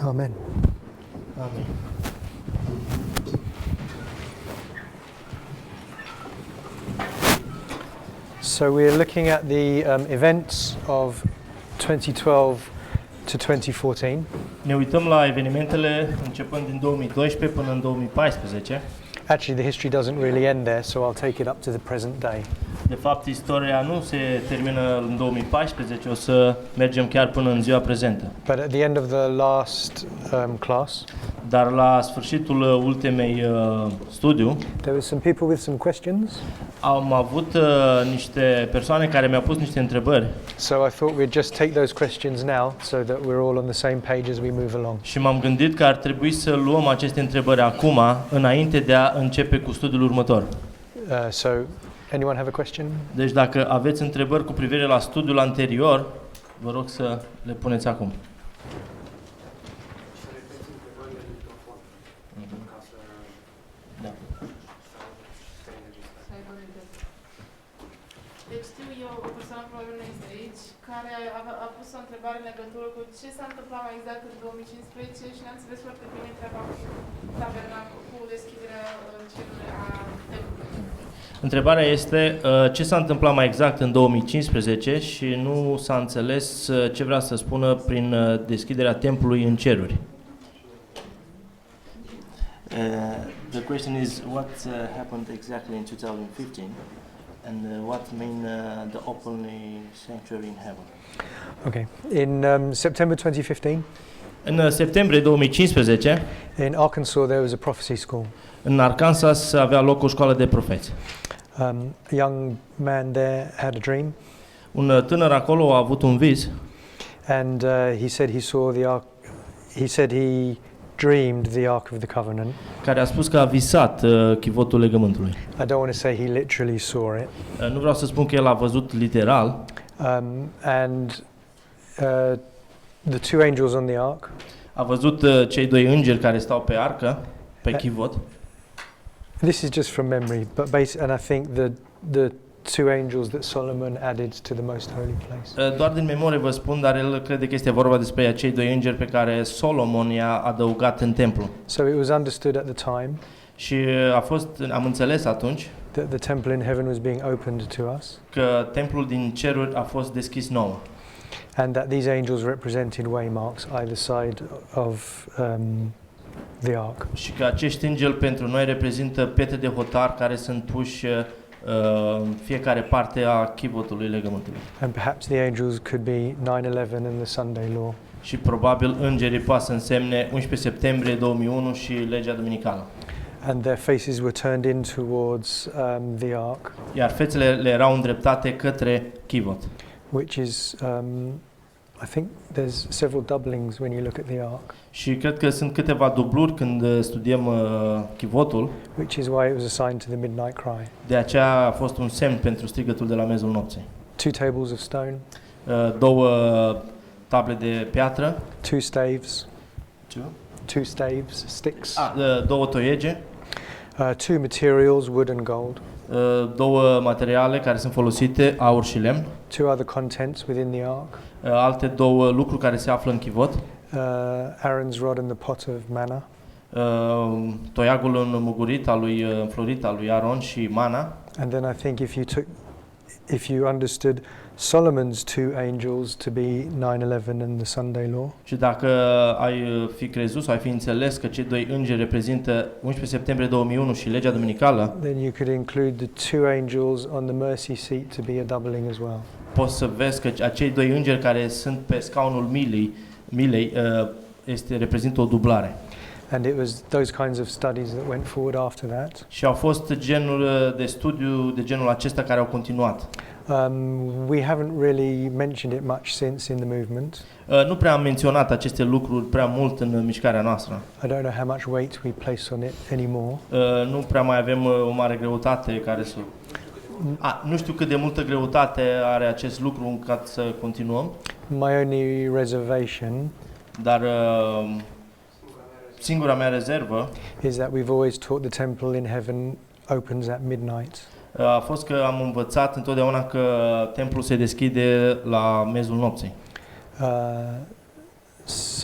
Amen. Amin. So we're looking at the events of 2012 to 2014. Ne uităm la evenimentele începând din 2012 până în 2014. Actually, the history doesn't really end there, so I'll take it up to the present day. De fapt, istoria nu se termină în 2014, o să mergem chiar până în ziua prezentă. But at the end of the last class, Dar la sfârșitul ultimei studiu, there were some people with some questions. am avut niște persoane care mi-au pus niște întrebări. So I thought we'd just take those questions now, so that we're all on the same page as we move along. Și m-am gândit că ar trebui să luăm aceste întrebări acum, înainte de a începe cu studiul următor. So, anyone have a question? Deci dacă aveți întrebări cu privire la studiul anterior, vă rog să le puneți acum. Deci știu eu, o persoană probabil nu este aici, care a pus o întrebare în legătură cu ce s-a întâmplat mai exact în 2015 și n-am înțeles foarte bine treaba cu tabernacul, cu deschiderea cerului a templului. Întrebarea este ce s-a întâmplat mai exact în 2015 și nu s-a înțeles ce vrea să spună prin deschiderea templului în ceruri. The question is what happened exactly in 2015 and what mean the opening sanctuary in heaven. Okay. In September 2015, În septembrie 2015, in Arkansas, there was a prophecy school. în Arkansas avea loc o școală de profeți. A young man there had a dream, Un tânăr acolo a avut un vis and he said he saw the ark. He said he dreamed the Ark of the Covenant. care a spus că a visat chivotul legământului. I don't want to say he literally saw it. Nu vreau să spun că el a văzut literal. And the two angels on the ark. A văzut cei doi îngeri care stau pe arcă, pe chivot. This is just from memory, but and I think the two angels that Solomon added to the most holy place. Doar din memorie vă spun, dar el crede că este vorba despre acei doi îngeri pe care Solomon i-a adăugat în templu. So it was understood at the time. Și am înțeles atunci That the temple in heaven was being opened to us. că templul din ceruri a fost deschis nouă. And that these angels represented waymarks either side of the ark. Și că acești îngeri pentru noi reprezintă pietre de hotar care sunt puși în fiecare parte a chivotului legământului. And perhaps the angels could be 9/11 and the Sunday law. Și probabil îngerii poate să însemne 11 septembrie 2001 și legea duminicală. And their faces were turned in towards the ark. Iar fețele le erau îndreptate către chivot. Which is, I think there's several doublings when you look at the ark. Și cred că sunt câteva dubluri când studiem chivotul. Which is why it was assigned to the midnight cry. De aceea a fost un semn pentru strigătul de la miezul nopții. Two tables of stone. Două table de piatră. Two staves. Two staves, sticks. Două toiege. Two materials, wood and gold. Două materiale care sunt folosite, aur și lemn. Two other contents within the ark. Alte două lucruri care se află în chivot. Aaron's rod and the pot of manna. Toiagul înflorit al lui Aaron și mana. And then I think if you understood Solomon's two angels to be 9/11 and the Sunday law. Și dacă ai fi crezut sau ai fi înțeles că cei doi îngeri reprezintă 11 septembrie 2001 și legea duminicală, then you could include the two angels on the mercy seat to be a doubling as well. Poți să vezi că acei doi îngeri care sunt pe scaunul milei reprezintă o dublare. And it was those kinds of studies that went forward after that. Și au fost genul de studiu de genul acesta care au continuat. We haven't really mentioned it much since in the movement. Nu prea am menționat aceste lucruri prea mult în mișcarea noastră. I don't know how much weight we place on it anymore. Nu prea mai avem o mare greutate care să... nu știu cât de multă greutate are acest lucru ca să continuăm. My only reservation, dar singura mea rezervă is that we've always taught the temple in heaven opens at midnight. A fost că am învățat întotdeauna că templul se deschide la miezul nopții.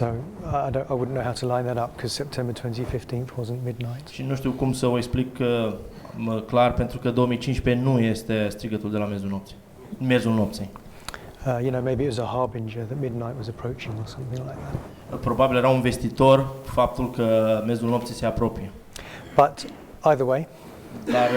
So I wouldn't know how to line that up because September 2015 wasn't midnight. Și nu știu cum să o explic clar, pentru că 2015 nu este strigătul de la miezul nopții. Maybe it was a harbinger that midnight was approaching or something like that. Probabil era un vestitor faptul că miezul nopții se apropie. But either way, Dar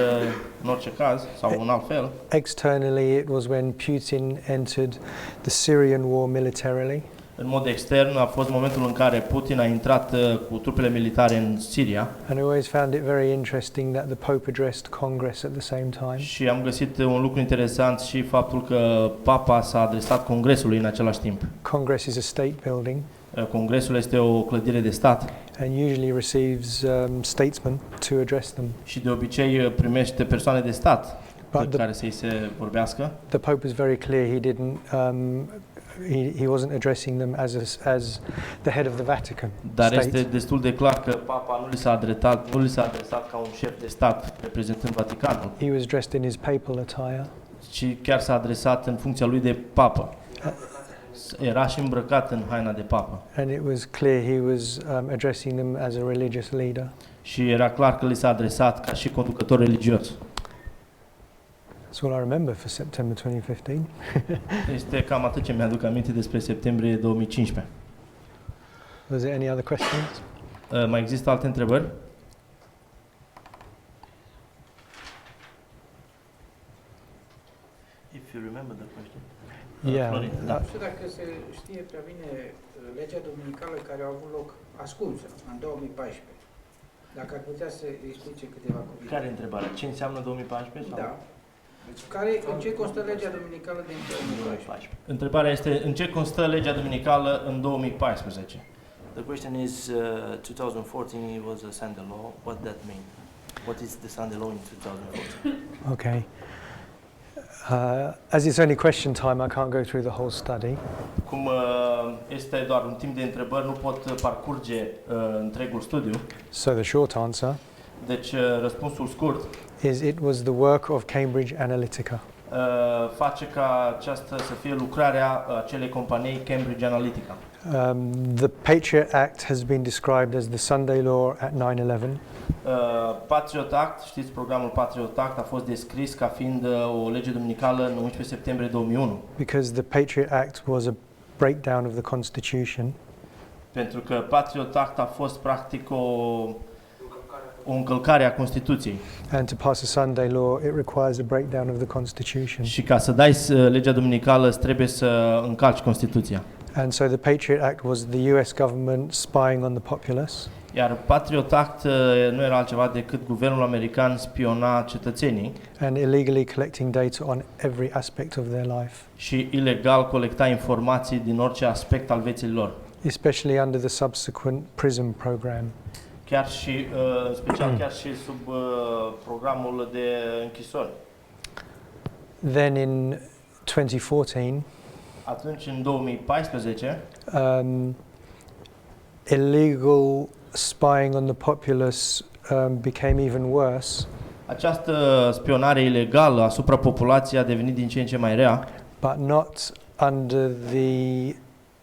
în orice caz, sau în alt fel, externally it was when Putin entered the Syrian war militarily. în mod extern a fost momentul în care Putin a intrat cu trupele militare în Siria. And I always found it very interesting that the Pope addressed Congress at the same time. Și am găsit un lucru interesant și faptul că Papa s-a adresat Congresului în același timp. Congress is a state building. Congresul este o clădire de stat. And usually receives statesmen to address them. Și de obicei primește persoane de stat care să-i se vorbească. The Pope was very clear he didn't. He wasn't addressing them as the head of the Vatican. Dar este destul de clar că Papa nu li s-a adresat ca un șef de stat reprezentând Vaticanul. He was dressed in his papal attire. Și chiar s-a adresat în funcția lui de papă. Era și îmbrăcat în haina de papă. And it was clear he was addressing them as a religious leader. Și era clar că li s-a adresat ca și conducător religios. That's all I remember for September 2015. Este cam atât ce mi-aduc aminte despre septembrie 2015. Was there any other questions? Mai există alte întrebări? If you remember the question. Yeah. Da. Nu știu dacă se știe prea bine legea dominicală care a avut loc ascunsă în 2014. Dacă ar putea să explice câteva cuvinte. Care e întrebarea? Ce înseamnă 2014? Sau? Da. În ce constă legea dominicală din 2014? Întrebarea este în ce constă legea dominicală în 2014? The question is, 2014 was a Sunday law. What that mean? What is the Sunday law in 2014? Okay. As it's only question time, I can't go through the whole study. Cum este doar un timp de întrebări, nu pot parcurge întregul studiu. So the short answer Deci răspunsul scurt is it was the work of Cambridge Analytica. face ca aceasta să fie lucrarea acelei companii Cambridge Analytica. The Patriot Act has been described as the Sunday law at 9/11. Patriot Act, știți, programul Patriot Act a fost descris ca fiind o lege duminicală în 11 septembrie 2001. Because the Patriot Act was a breakdown of the Constitution. Pentru că Patriot Act a fost practic o încălcare a Constituției. And to pass a Sunday law, it requires a breakdown of the Constitution. Și ca să dai legea duminicală, trebuie să încalci Constituția. And so the Patriot Act was the US government spying on the populace. Iar Patriot Act nu era altceva decât guvernul american spiona cetățenii And illegally collecting data on every aspect of their life. și ilegal colecta informații din orice aspect al vieții lor. Especially under the subsequent PRISM program. Chiar și, în special, chiar și sub programul de închisori. Then in 2014, Atunci, în 2014, illegal spying on the populace became even worse, această spionare ilegală asupra populației a devenit din ce în ce mai rea, but not under the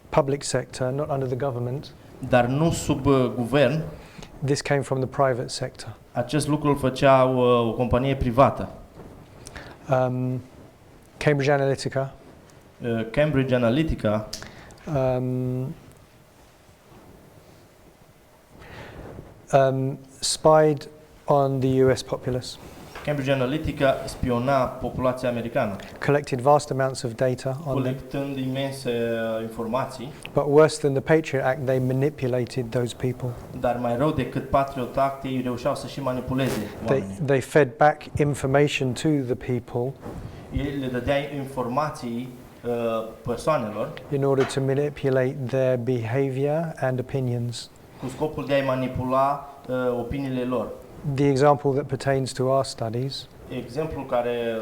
public sector, not under the government. dar nu sub guvern. This came from the private sector. Acest lucru îl făcea o companie privată. Cambridge Analytica Cambridge Analytica spied on the US populace, Cambridge Analytica spiona populația americană, collected vast amounts of data on them. colectând imense informații, But worse than the Patriot Act, they manipulated those people. dar mai rău decât Patriot Act, ei reușeau să și manipuleze oamenii. They fed back information to the people Ei le dădea informații persoanelor in order to manipulate their behavior and opinions. cu scopul de a-i manipula opiniile lor. The example that pertains to our studies Exemplul care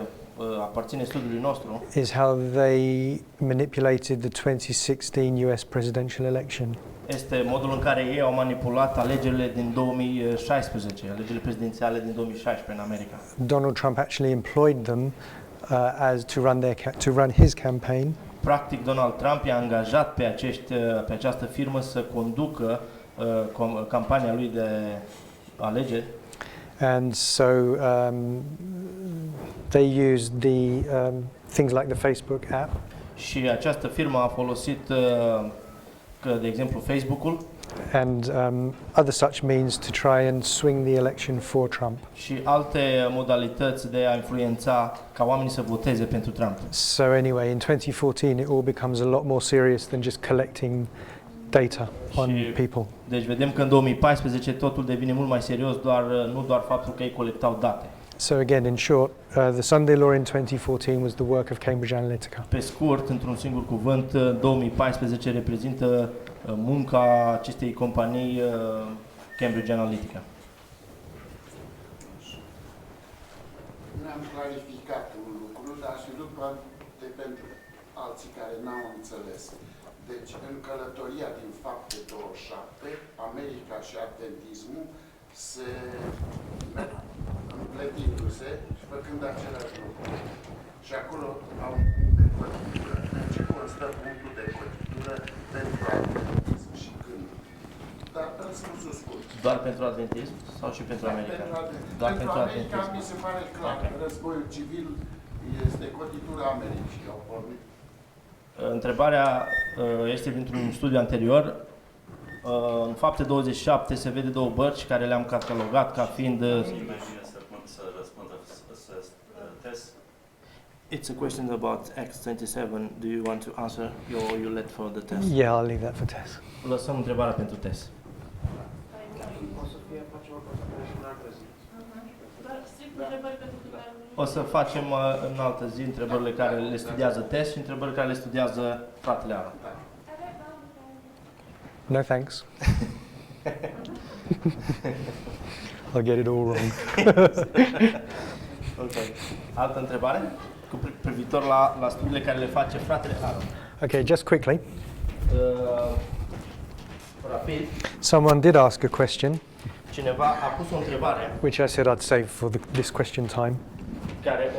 aparține studiului nostru is how they manipulated the 2016 US presidential election. este modul în care ei au manipulat alegerile din 2016, alegerile prezidențiale din 2016 în America. Donald Trump actually employed them as to run his campaign. Practic, Donald Trump i-a angajat pe această firmă să conducă campania lui de alegeri. And so they used the things like the Facebook app. Și această firmă a folosit, de exemplu, Facebook-ul And other such means to try and swing the election for Trump. și alte modalități de a influența ca oamenii să voteze pentru Trump. So anyway, in 2014 it all becomes a lot more serious than just collecting data on Și- people. Deci vedem că în 2014 totul devine mult mai serios, nu doar faptul că ei colectau date. So again, in short, the Sunday law in 2014 was the work of Cambridge Analytica. Pe scurt, într-un singur cuvânt, 2014 reprezintă munca acestei companii Cambridge Analytica. Mi-am clarificat un lucru, dar și lucru pentru alții care n-au înțeles. Deci, în călătoria din Fapte 27, America și adventismul se merg împletindu-se și făcând același lucru. Și acolo au un punct de cotitură. În ce constă punctul de cotitură pentru adventism și când? Dar răspunsul scurt. Doar pentru adventism sau și pentru America? Doar Pentru America adventism. mi se pare clar. Războiul civil este cotitura Americii. Au pornit. Întrebarea este dintr-un studiu anterior. În Fapte 27 se vede două bărci care le-am catalogat ca fiind... It's a question about Acts 27. Do you want to answer or you let for the test? Yeah, I'll leave that for Tess. Lăsăm întrebarea pentru test. O să fie facem o consultare în altă zi. Dar strict întrebări pentru câteva O să facem în altă zi întrebările care le studiază test și întrebările care le studiază fratele Aaron. No thanks. I'll get it all wrong. Okay. Altă întrebare? Cu privitor la studiile care le face fratele Aaron. Okay, just quickly. Rapid, Someone did ask a question, cineva a pus o întrebare which I said I'd save for this question time. care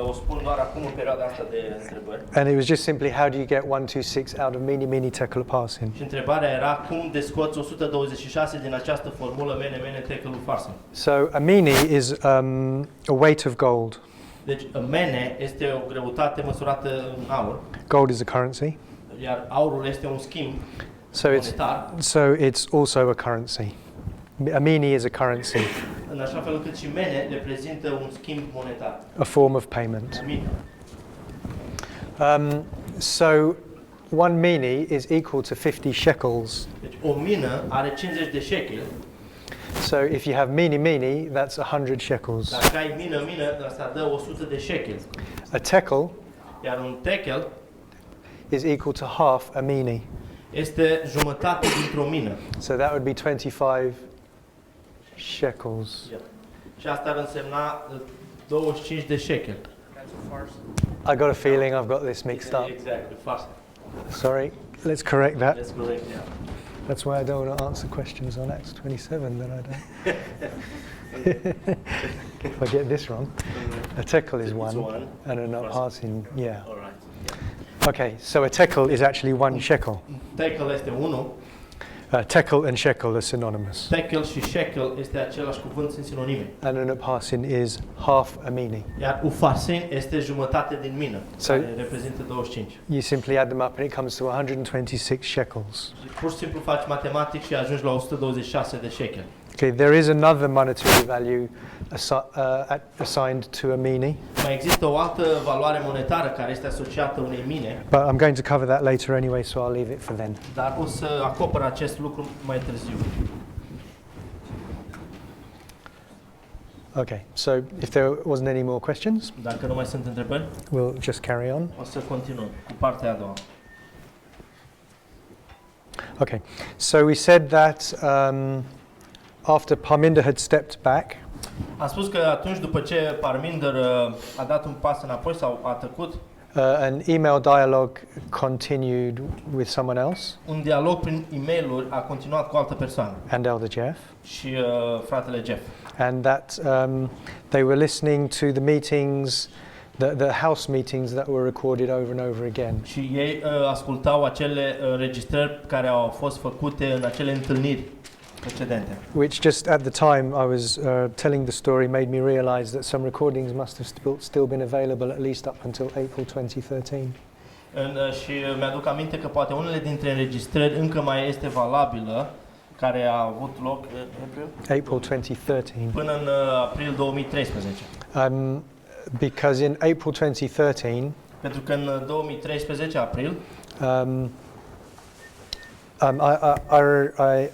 o spun doar acum în perioada asta de întrebări. And it was just simply, how do you get 126 out of mini mini tekel parsin? Și întrebarea era cum descoți 126 din această formulă mene mene tekelul farsin. So a mini is a weight of gold. Deci mene este o greutate măsurată în aur, Gold is a currency. iar aurul este un schimb So monetar, it's also a currency. A mini is a currency, în așa fel încât și mene reprezintă un schimb monetar. a form of payment. Mină. So one mini is equal to 50 shekels. Deci o mină are 50 de shekel. So if you have mini mini, that's 100 shekels. Dacă ai mină, asta dă 100 de shekel. A tekel Iar un tekel is equal to half a mini. este jumătate dintr-o mină. So that would be 25 shekels. Și asta ar însemna 25 de shekel. I got a feeling I've got this mixed up. Exactly, fast. Sorry, let's correct that. Let's correct, yeah. That's why I don't want to answer questions on Acts 27 that I don't. If I get this wrong, a tekel is It's one, one. and an aparsin, yeah. All right. Okay, so a tekel is actually one shekel. Tekel este 1. Tekel and shekel are synonymous, Tekel și shekel este același cuvânt, sunt sinonime. and an aparsin is half a mini. Iar ufarsin este jumătate din mină, So- care reprezintă 25. You simply add them up, and it comes to 126 shekels. Pur și simplu faci matematic și ajungi la 126 de shekel. Okay, there is another monetary value assigned to a mini, Mai există o altă valoare monetară care este asociată unei mine, but I'm going to cover that later anyway, so I'll leave it for then. dar o să acopăr acest lucru mai târziu. Okay, so if there wasn't any more questions, Dacă nu mai sunt întrebări, we'll just carry on. o să continuăm cu partea a doua. Okay, so we said that after Parminder had stepped back, Am spus că atunci după ce Parminder a dat un pas înapoi sau a tăcut, an email dialogue continued with someone else un dialog prin e-mail-uri a continuat cu o altă persoană and Elder Jeff, și fratele Jeff. and that they were listening to the meetings the house meetings that were recorded over and over again. Și ei ascultau acele înregistrări care au fost făcute în acele întâlniri precedente. Which just at the time I was telling the story made me realize that some recordings must have still been available at least up until April 2013. Și mi-aduc aminte că poate unele dintre înregistrări încă mai este valabilă, care a avut loc April 2013. până în april 2013. Because in April 2013, Pentru că în 2013 april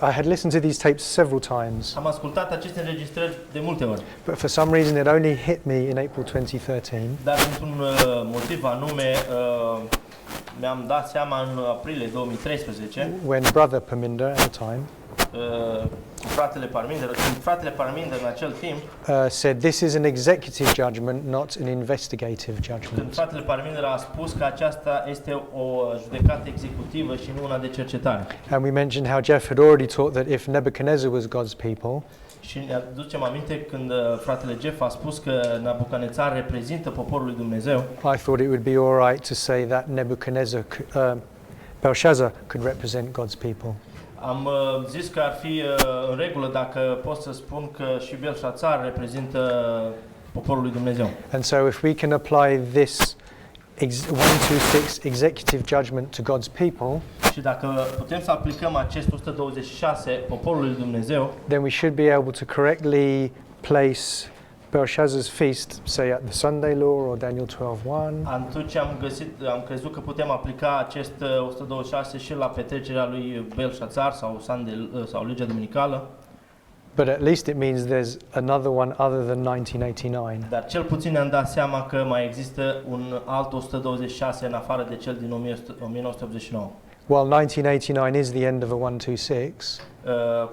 I had listened to these tapes several times, am ascultat aceste înregistrări de multe ori, but for some reason it only hit me in April 2013 dar dintr-un motiv anume mi-am dat seama în aprilie 2013 when Brother Parminder at the time fratele Parminder în acel timp, said this is an executive judgment, not an investigative când judgment. fratele Parminder a spus că aceasta este o judecată executivă și nu una de cercetare. And we mentioned how Jeff had already taught that if Nebuchadnezzar was God's people, Și ne aducem aminte când fratele Jeff a spus că Nabucodonosor reprezintă poporul lui Dumnezeu. I thought it would be all right to say that Belshazzar could represent God's people. Am zis că ar fi în regulă dacă pot să spun că și Belșațar reprezintă poporul lui Dumnezeu. And so if we can apply this 126 executive judgment to God's people, Și dacă putem să aplicăm acest 126 poporului lui Dumnezeu, then we should be able to correctly place Belshazzar's feast, say at the Sunday law or Daniel 12:1. atunci am crezut că putem aplica acest 126 și la petrecerea lui Belșațar sau legea duminicală. But at least it means there's another one other than 1989. Dar cel puțin ne-am dat seama că mai există un alt 126 în afară de cel din 1989. While 1989 is the end of a 126,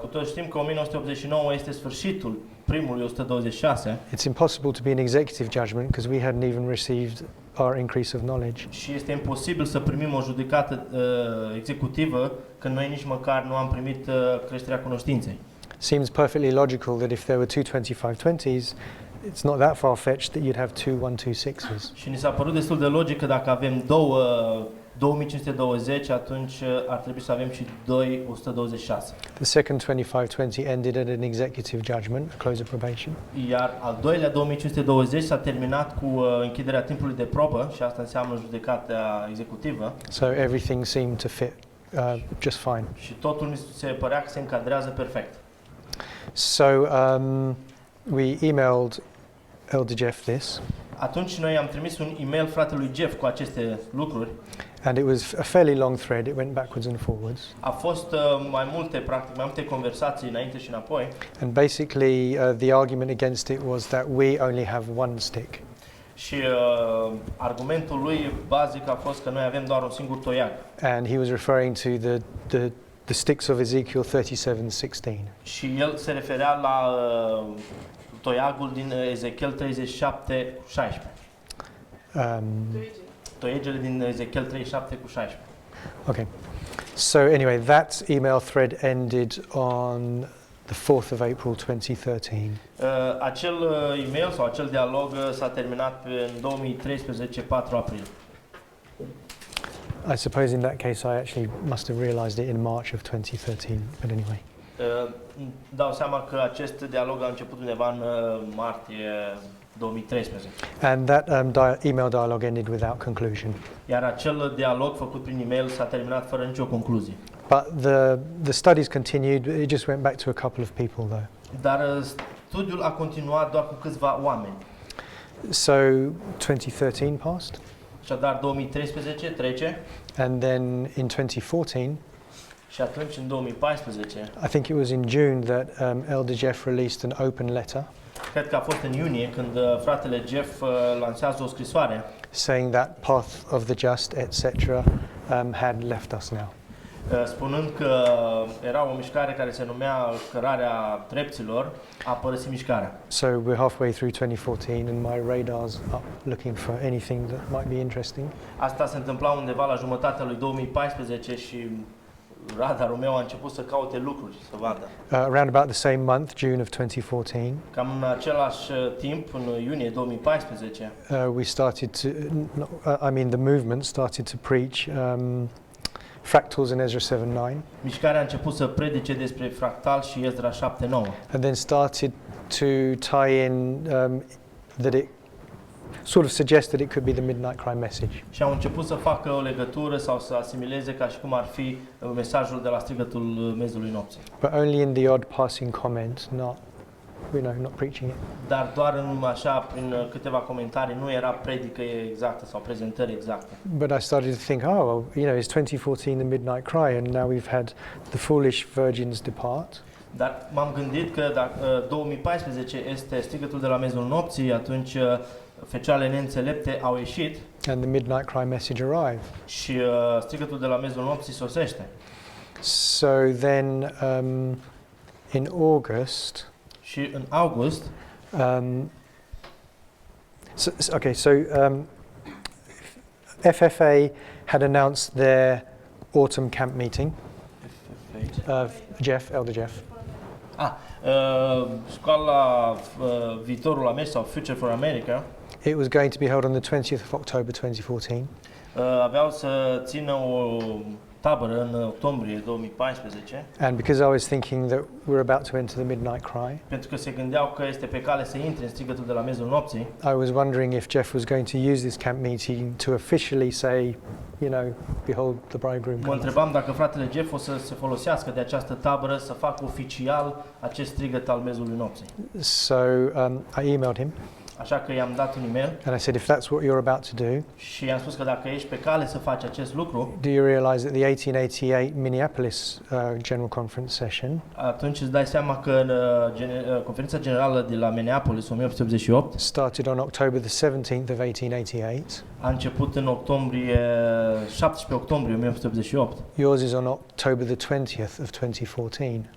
Cu toți știm că 1989 este sfârșitul primului 126 it's impossible to be an executive judgment because we hadn't even received our increase of knowledge. și este imposibil să primim o judecată executivă când noi nici măcar nu am primit creșterea cunoștinței. Seems perfectly logical that if there were two 2520s, it's not that far-fetched that you'd have two 126s. Și ni s-a părut destul de logic că dacă avem 2520, atunci ar trebui să avem și 126. The second 2520 ended at an executive judgment, a close of probation. Iar al doilea 2520 s-a terminat cu închiderea timpului de probă și asta înseamnă judecata executivă. So everything seemed to fit just fine. Și totul mi se părea că se încadrează perfect. So we emailed Elder Jeff this, Atunci noi am trimis un e-mail fratelui Jeff cu aceste lucruri. and it was a fairly long thread. It went backwards and forwards. A fost mai multe conversații înainte și înapoi. And basically, the argument against it was that we only have one stick. Și argumentul lui bazic a fost că noi avem doar un singur toiag. And he was referring to the sticks of Ezekiel 37:16. Și el se referea la toiagul din Ezechiel 37:16. Toiegele din Ezechiel 37:16. Okay. So anyway, that email thread ended on the 4th of April 2013. Acel e-mail sau acel dialog s-a terminat în 2013, 4 aprilie. I suppose in that case I actually must have realized it in March of 2013, but anyway. Dau seama că acest dialog a început undeva în martie 2013. And that email dialogue ended without conclusion. Iar acel dialog făcut prin e-mail s-a terminat fără nicio concluzie. But the studies continued. It just went back to a couple of people though. Dar studiul a continuat doar cu câțiva oameni. So 2013 passed. Așadar 2013 trece And then in 2014, și atunci în 2014, I think it was in June that Elder Jeff released an open letter cred că a fost în iunie când fratele Jeff lansează o scrisoare saying that path of the just, etc., had left us now. Spunând că era o mișcare care se numea cărarea drepților, a părăsit mișcarea. So we're halfway through 2014 and my radar's up looking for anything that might be interesting. Asta se întâmpla undeva la jumătatea lui 2014 și radarul meu a început să caute lucruri, să vadă. Around about the same month, June of 2014, Cam în același timp, în iunie 2014, we started to, the movement started to preach fractals in Ezra 7:9, mișcarea a început să predice despre fractal și Ezra 7:9. and then started to tie in that it sort of suggested it could be the midnight cry message. Și au început să facă o legătură sau să asimileze ca și cum ar fi mesajul de la strigătul miezului nopții. But only in the odd passing comment, not preaching it. Dar doar în așa, prin câteva comentarii, nu era predică exactă sau prezentări exacte. But I started to think, it's 2014, the midnight cry, and now we've had the foolish virgins depart. Dar m-am gândit că dacă 2014 este strigătul de la miezul nopții, atunci fecioarele neînțelepte au ieșit And the midnight cry message arrived. și strigătul de la miezul nopții sosește. So then, in August, Și în august, FFA had announced their autumn camp meeting. Elder Jeff. școala Viitorul Americii sau Future for America It was going to be held on the 20th of October 2014. aveau să țină o tabără în octombrie 2014. And because I was thinking that we're about to enter the midnight cry, Pentru că se gândeau că este pe cale să intre în strigătul de la miezul nopții. I was wondering if Jeff was going to use this camp meeting to officially say, behold the bridegroom. Mă întrebam dacă fratele Jeff o să se folosească de această tabără să facă oficial acest strigăt al miezului nopții. So I emailed him Așa că i-am dat un e-mail and I said, if that's what you're about to do, și i-am spus că dacă ești pe cale să faci acest lucru, do you realize that the 1888 Minneapolis General Conference session atunci îți dai seama că în conferința generală de la Minneapolis 1888 started on October the 17th of 1888. a început în octombrie, 17 octombrie 1888. Yours is on October the 20th of 2014.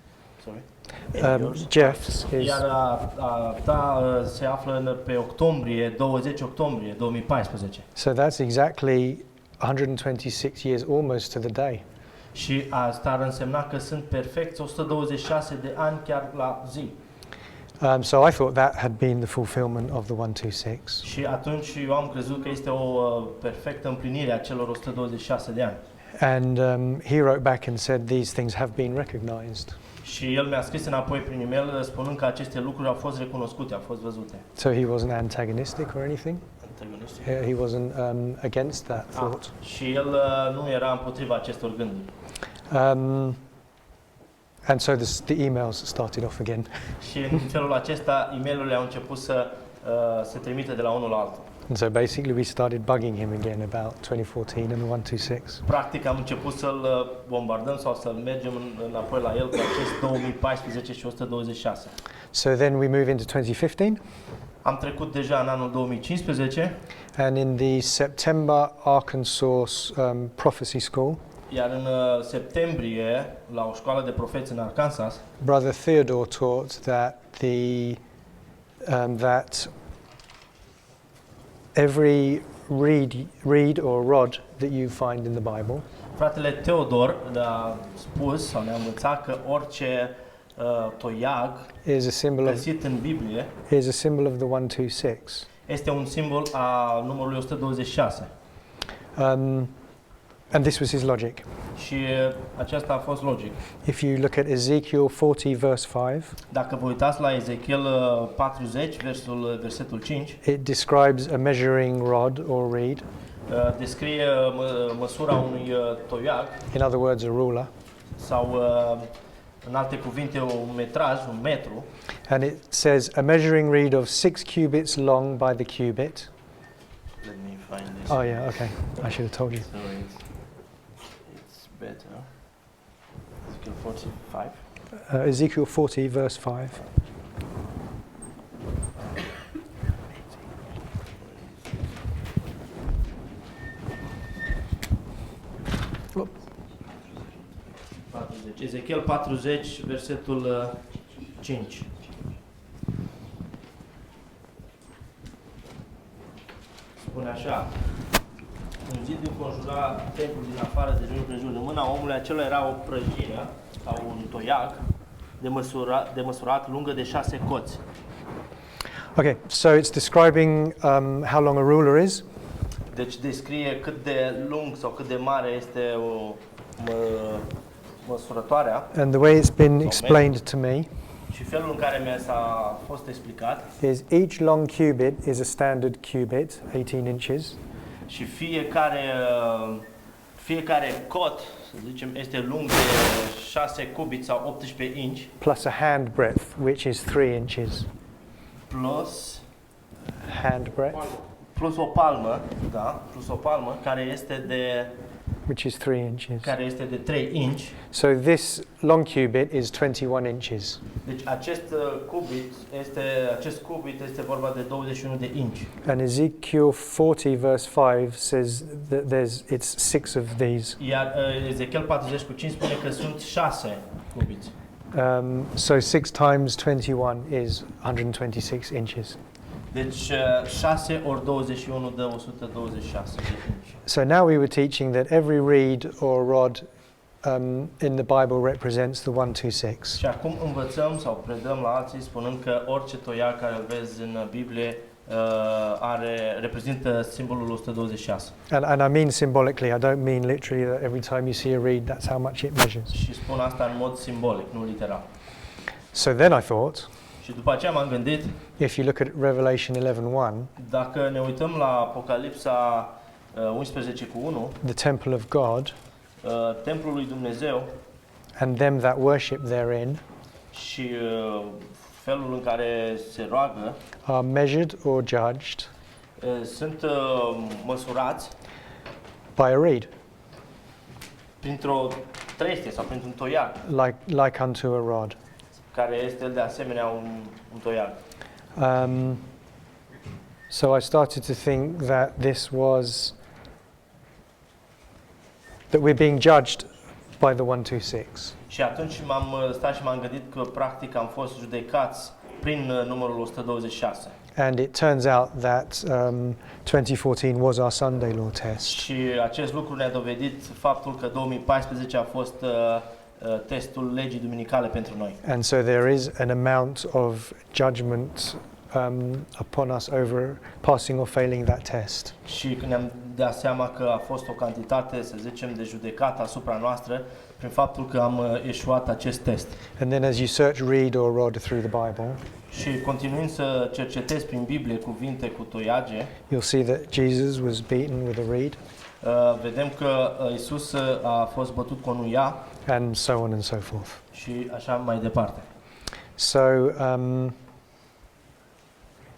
Sorry. Jeff's is Iar a ta se află pe octombrie, 20 octombrie 2014. so that's exactly 126 years almost to the day. Și asta ar însemna că sunt perfecți 126 de ani chiar la zi. So I thought that had been the fulfillment of the 126. Și atunci eu am crezut că este o perfectă împlinire a celor 126 de ani. And he wrote back and said these things have been recognized. Și el mi-a scris înapoi prin e-mail spunând că aceste lucruri au fost recunoscute, au fost văzute. So he wasn't antagonistic or anything? He wasn't against that thought. Și el nu era împotriva acestor gânduri. And so the emails started off again. Și în felul acesta e-mailurile au început să se trimite de la unul la altul. And so basically we started bugging him again about 2014 and the 126. Practic am început să-l bombardăm sau să mergem înapoi la el cu acest 2014 și 126. So then we move into 2015. Am trecut deja în anul 2015. And in the September Arkansas Prophecy School, Iar în septembrie, la o școală de profeți în Arkansas, Brother Theodore taught that that every reed or rod that you find in the Bible fratele Teodor a spus sau ne-a învățat că orice toiag is a symbol of găsit în Biblie the 126. este un simbol a numărului 126. And this was his logic. Și aceasta a fost logic. If you look at Ezekiel 40 verse 5, Dacă vă uitați la Ezechiel 40, versetul 5, it describes a measuring rod or reed, descrie măsura unui toiag in other words a ruler, sau în alte cuvinte un metraj, un metru. and it says a measuring reed of 6 cubits long by the cubit. Let me find this. Oh yeah, okay. I should have told you. So it's better. Ezekiel 45. Ezekiel 40 verse 5. Ezechiel 40, versetul 5. Spune așa: în zid înconjura templul din afară, de jur împrejur. În mâna omului acela era o prăjină sau un toiag de măsurat lungă de 6 coți. Okay, so it's describing how long a ruler is. Deci descrie cât de lung sau cât de mare este măsurătoarea. And the way it's been explained to me Și felul în care s-a fost explicat is each long cubit is a standard cubit, 18 inches, și fiecare cot, să zicem, este lung de 6 cubiți sau 18 inch plus a hand breadth, which is 3 inches. plus Hand breadth, o palmă, da, plus o palmă care este de 3 inch. So this long cubit is 21 inches. Deci acest cubit este vorba de 21 de inch. And Ezekiel 40 verse 5 says that it's 6 of these. Iar Ezechiel 40:5 spune că sunt 6 cubiți. So 6 times 21 is 126 inches. Deci 6 ori 21 dă 126 de inch. So now we were teaching that every reed or rod in the Bible represents the 126. Și acum învățăm sau predăm la alții spunând că orice toiag care îl vezi în Biblie reprezintă simbolul 126. And I mean symbolically, I don't mean literally that every time you see a reed that's how much it measures. Și spun asta în mod simbolic, nu literal. So then I thought, Și după aceea m-am gândit, if you look at Revelation 11:1, dacă ne uităm la Apocalipsa 11:1, the temple of God templul lui Dumnezeu and them that worship therein și felul în care se roagă are measured or judged sunt măsurați by a reed, printr-o trestie sau printr-un toiag, like unto a rod. care este de asemenea un toiag. So I started to think that that we're being judged by the 126. Și atunci m-am stat și m-am gândit că practic am fost judecați prin numărul 126. And it turns out that 2014 was our Sunday law test. Și acest lucru ne-a dovedit faptul că 2014 a fost testul legii duminicale pentru noi. And so there is an amount of judgment upon us over passing or failing that test. Și ne-am dat seama că a fost o cantitate, să zicem, de judecată asupra noastră prin faptul că am eșuat acest test. And then as you search reed or rod through the Bible, Și continuând să cercetez prin Biblie cuvinte cu toiage, you'll see that Jesus was beaten with a reed, vedem că Isus a fost bătut cu o nuia and so on and so forth. și așa mai departe. So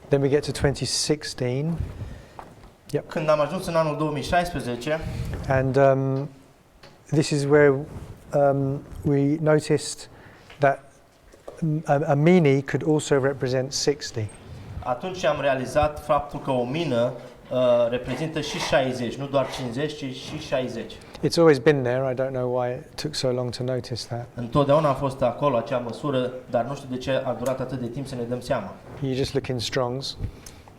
then we get to 2016. Yep. Când am ajuns în anul 2016, And this is where we noticed that a mini could also represent 60. atunci am realizat faptul că o mină reprezintă și 60, nu doar 50, ci și 60. It's always been there. I don't know why it took so long to notice that. Întotdeauna a fost acolo acea măsură, dar nu știu de ce a durat atât de timp să ne dăm seama. You just look in Strong's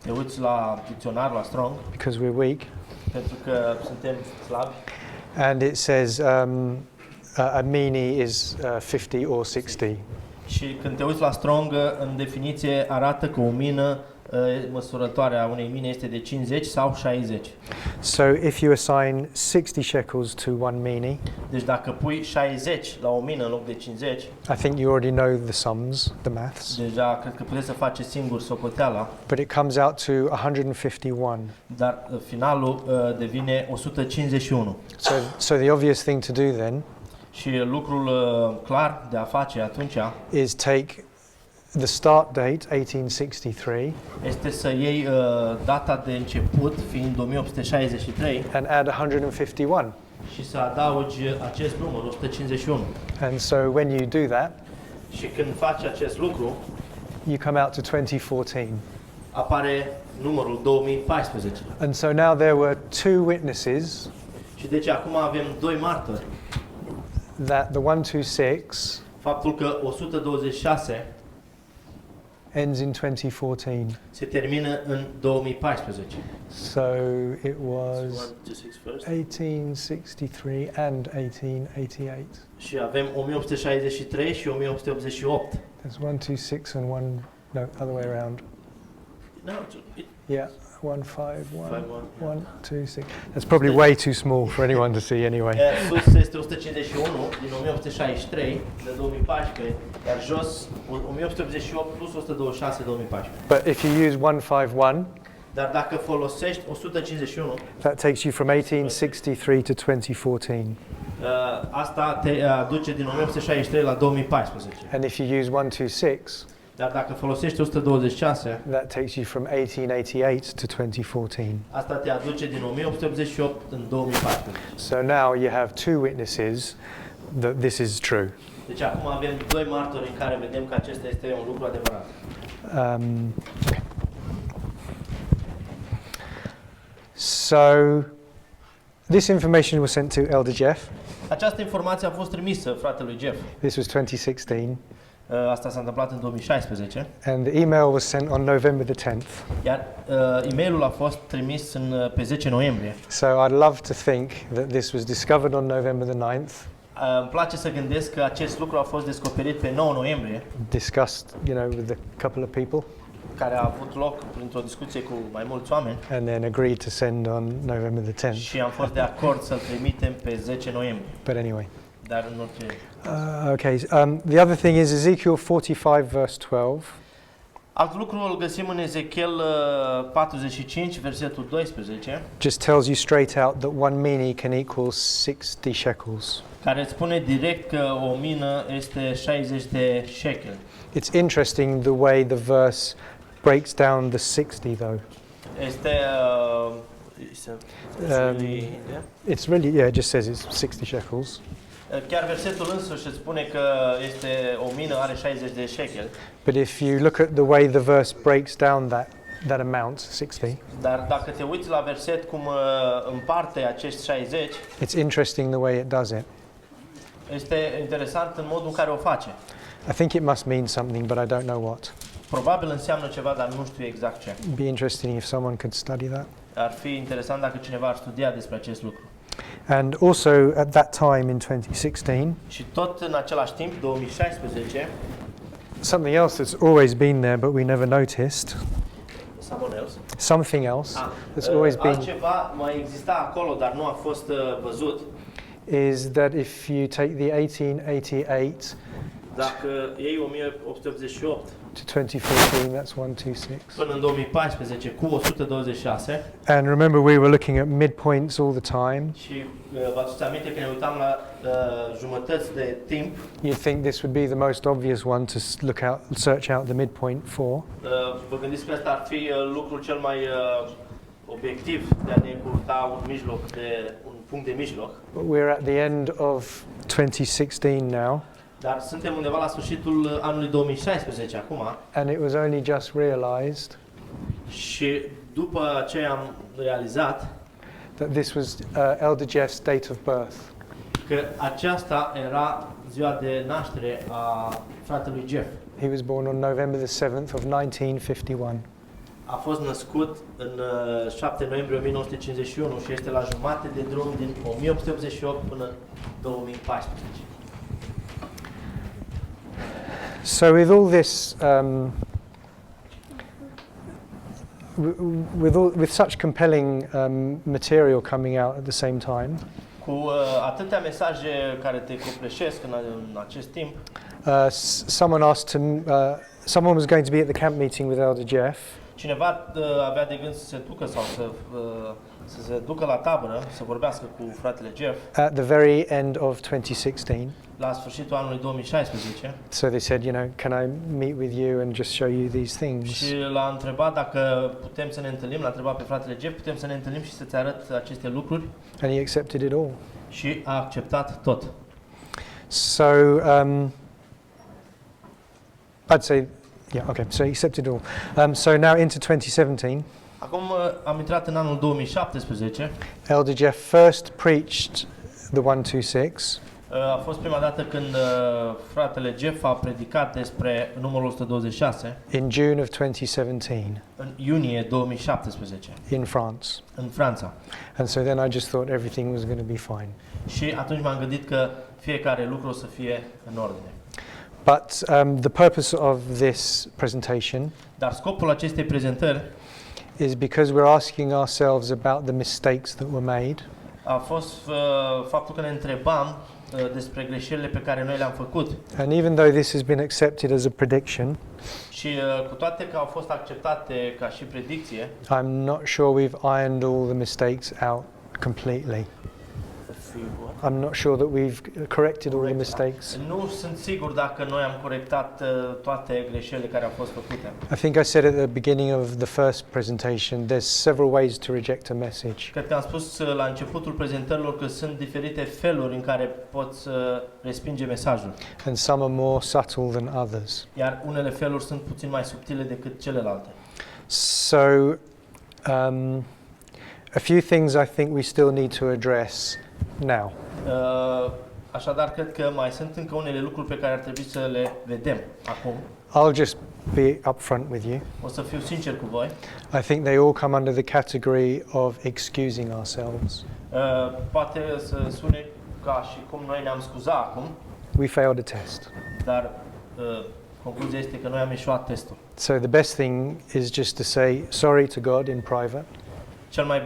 Te uiți la dicționar, la Strong, because we're weak, pentru că suntem slabi and it says a mini is 50 or 60. și când te uiți la Strong, în definiție arată că o mină, măsurătoarea unei mine este de 50 sau 60. So if you assign 60 shekels to one mini, Deci dacă pui 60 la o mină în loc de 50, I think you already know the sums, the maths, deja cred că puteți să faceți singur socoteala, but it comes out to 151. dar finalul devine 151. So the obvious thing to do then Și lucrul clar de a face atunci is take the start date, 1863, este să iei data de început, fiind 1863, and add 151. și să adaugi acest număr, 151. And so when you do that, Și când faci acest lucru, you come out to 2014. apare numărul 2014. And so now there were two witnesses Și deci acum avem doi martori. that the 126 Faptul că 126 ends in 2014. se termină în 2014. So it You was want to six first? 1863 and 1888. Și avem 1863 și 1888. There's 126 and one, no, other way around. No, Yeah, 151, 5-1. 126. That's probably way too small for anyone to see anyway. Sus este 151 din 1863 de 2014, iar jos 1888 plus 126 2014. But if you use 151, Dar dacă folosești 151, that takes you from 1863 to 2014. asta te aduce din 1863 la 2014. And if you use 126, Dar dacă folosești 126, that takes you from 1888 to 2014. asta te aduce din 1888 în 2014. So now you have two witnesses that this is true. Deci acum avem doi martori în care vedem că acesta este un lucru adevărat. Okay. So this information was sent to Elder Jeff. Această informație a fost trimisă fratelui Jeff. This was 2016. Asta s-a întâmplat în 2016. And the email was sent on November the 10th. Iar e-mailul a fost trimis pe 10 noiembrie. So I'd love to think that this was discovered on November the 9th, Îmi place să gândesc că acest lucru a fost descoperit pe 9 noiembrie, discussed, with a couple of people, care a avut loc printr-o discuție cu mai mulți oameni and then agreed to send on November the 10th. și am fost de acord să-l trimitem pe 10 noiembrie. But anyway. Dar în orice... Okay, the other thing is Ezekiel 45 verse 12. Alt lucru îl găsim în Ezechiel 45, versetul 12, Just tells you straight out that one mini can equal 60 shekels. care îți spune direct că o mină este 60 de shekel. It's interesting the way the verse breaks down the 60 though. Este It's really, yeah, it just says it's 60 shekels. chiar versetul însuși îți spune că este o mină are 60 de shekel. But if you look at the way the verse breaks down that amount, 60, Dar dacă te uiți la verset cum împarte acești 60, it's interesting the way it does it. este interesant în modul în care o face. I think it must mean something, but I don't know what. Probabil înseamnă ceva, dar nu știu exact ce. It'd be interesting if someone could study that. Ar fi interesant dacă cineva ar studia despre acest lucru. And also at that time in 2016, Și tot în același timp, 2016, something else that's always been there but we never noticed, someone else. something else that's always been, altceva mai exista acolo, dar nu a fost văzut. is that if you take the 1888 Dacă iei 1888 to 2014, that's 126. până în 2014 cu 126 And remember, we were looking at midpoints all the time. și vă aduceți aminte că ne uitam la jumătăți de timp, You'd think this would be the most obvious one to search out the midpoint for. vă gândiți că ăsta ar fi lucrul cel mai obiectiv de a ne căuta un punct de mijloc. But we're at the end of 2016 now, Dar suntem undeva la sfârșitul anului 2016 acum and it was only just realized și după ce am realizat that this was Elder Jeff's date of birth. că aceasta era ziua de naștere a fratelui Jeff. He was born on November the 7th of 1951. A fost născut în 7 noiembrie 1951 și este la jumate de drum din 1888 până 2014. So with all this, with such compelling material coming out at the same time, Cu atâtea mesaje care te copleșesc în acest timp, someone was going to be at the camp meeting with Elder Jeff, cineva avea de gând să se ducă sau să se ducă la tabără, să vorbească cu fratele Jeff at the very end of 2016. la sfârșitul anului 2016 So they said, can I meet with you and just show you these things? și l-a întrebat dacă putem să ne întâlnim, l-a întrebat pe fratele Jeff, putem să ne întâlnim și să-ți arăt aceste lucruri And he accepted it all. și a acceptat tot. So I'd say, yeah, okay, so he accepted it all. So now into 2017, Acum am intrat în anul 2017. Elder Jeff first preached the 126. A fost prima dată când fratele Jeff a predicat despre numărul 126 in June of 2017 în iunie 2017 in France. în Franța. And so then I just thought everything was going to be fine. Și atunci m-am gândit că fiecare lucru o să fie în ordine. But the purpose of this presentation Dar scopul acestei prezentări is because we're asking ourselves about the mistakes that were made a fost faptul că ne întrebam despre greșelile pe care noi le-am făcut. and even though this has been accepted as a prediction, Și cu toate că au fost acceptate ca și predicție, I'm not sure we've ironed all the mistakes out completely. I'm not sure that we've corrected all the mistakes. nu sunt sigur dacă noi am corectat toate greșelile care au fost făcute. I think I said at the beginning of the first presentation, there's several ways to reject a message. Cred că am spus la începutul prezentărilor că sunt diferite feluri în care poți respinge mesajul. And some are more subtle than others. Iar unele feluri sunt puțin mai subtile decât celelalte. So, a few things I think we still need to address now. Așadar, cred că mai sunt încă unele lucruri pe care ar trebui să le vedem acum. I'll just be upfront with you. O să fiu sincer cu voi. I think they all come under the category of excusing ourselves. Poate să sune ca și cum noi ne-am scuza acum, We failed a test. dar concluzia este că noi am eșuat testul. So the best thing is just to say sorry to God in private Cel mai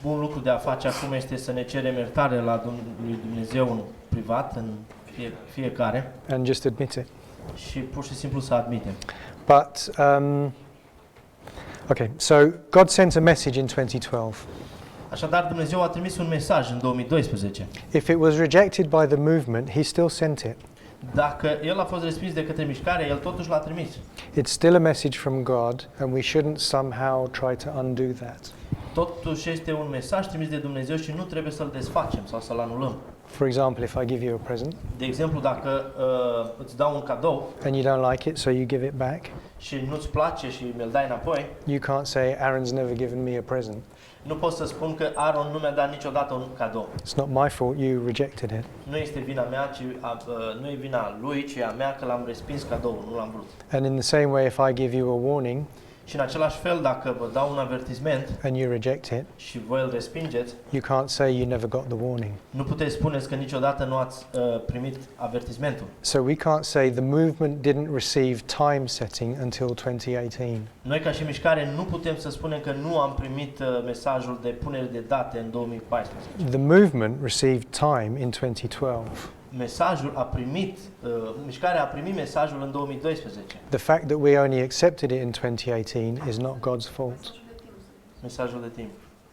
bun lucru de a face acum este să ne cerem iertare la lui Dumnezeu în privat, în fiecare, and just admit it. și pur și simplu să admitem. But, okay, so God sent a message in 2012. Așadar, Dumnezeu a trimis un mesaj în 2012. If it was rejected by the movement, He still sent it. Dacă el a fost respins de către mișcare, el totuși l-a trimis. It's still a message from God, and we shouldn't somehow try to undo that. Totuși este un mesaj trimis de Dumnezeu și nu trebuie să-l desfacem sau să-l anulăm. For example, if I give you a present De exemplu, dacă îți dau un cadou and you don't like it, so you give it back, și nu-ți place și mi-l dai înapoi, you can't say, Aaron's never given me a present. nu pot să spun că Aaron nu mi-a dat niciodată un cadou. It's not my fault you rejected it. Nu este vina mea, nu e vina lui, ci a mea că l-am respins cadoul, nu l-am vrut. And in the same way, if I give you a warning Și în același fel, dacă vă dau un avertisment and you reject it, și voi îl respingeți, you can't say you never got the warning. nu puteți spuneți că niciodată nu ați primit avertismentul. So we can't say the movement didn't receive time setting until 2018. Noi ca și mișcare nu putem să spunem că nu am primit mesajul de punere de date în 2014. The movement received time in 2012. Mesajul a primit, mișcarea a primit mesajul în 2012. The fact that we only accepted it in 2018 is not God's fault. Mesajul de timp.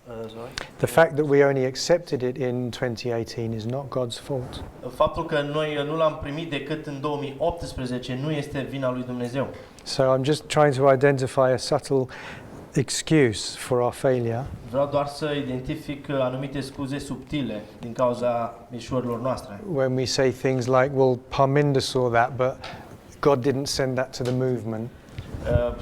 Sorry? The fact that we only accepted it in 2018 is not God's fault. Faptul că noi nu l-am primit decât în 2018 nu este vina lui Dumnezeu. So I'm just trying to identify a subtle excuse for our failure. Vreau doar să identific anumite scuze subtile din cauza eșuărilor noastre. When we say things like, well, Parminder saw that, but God didn't send that to the movement.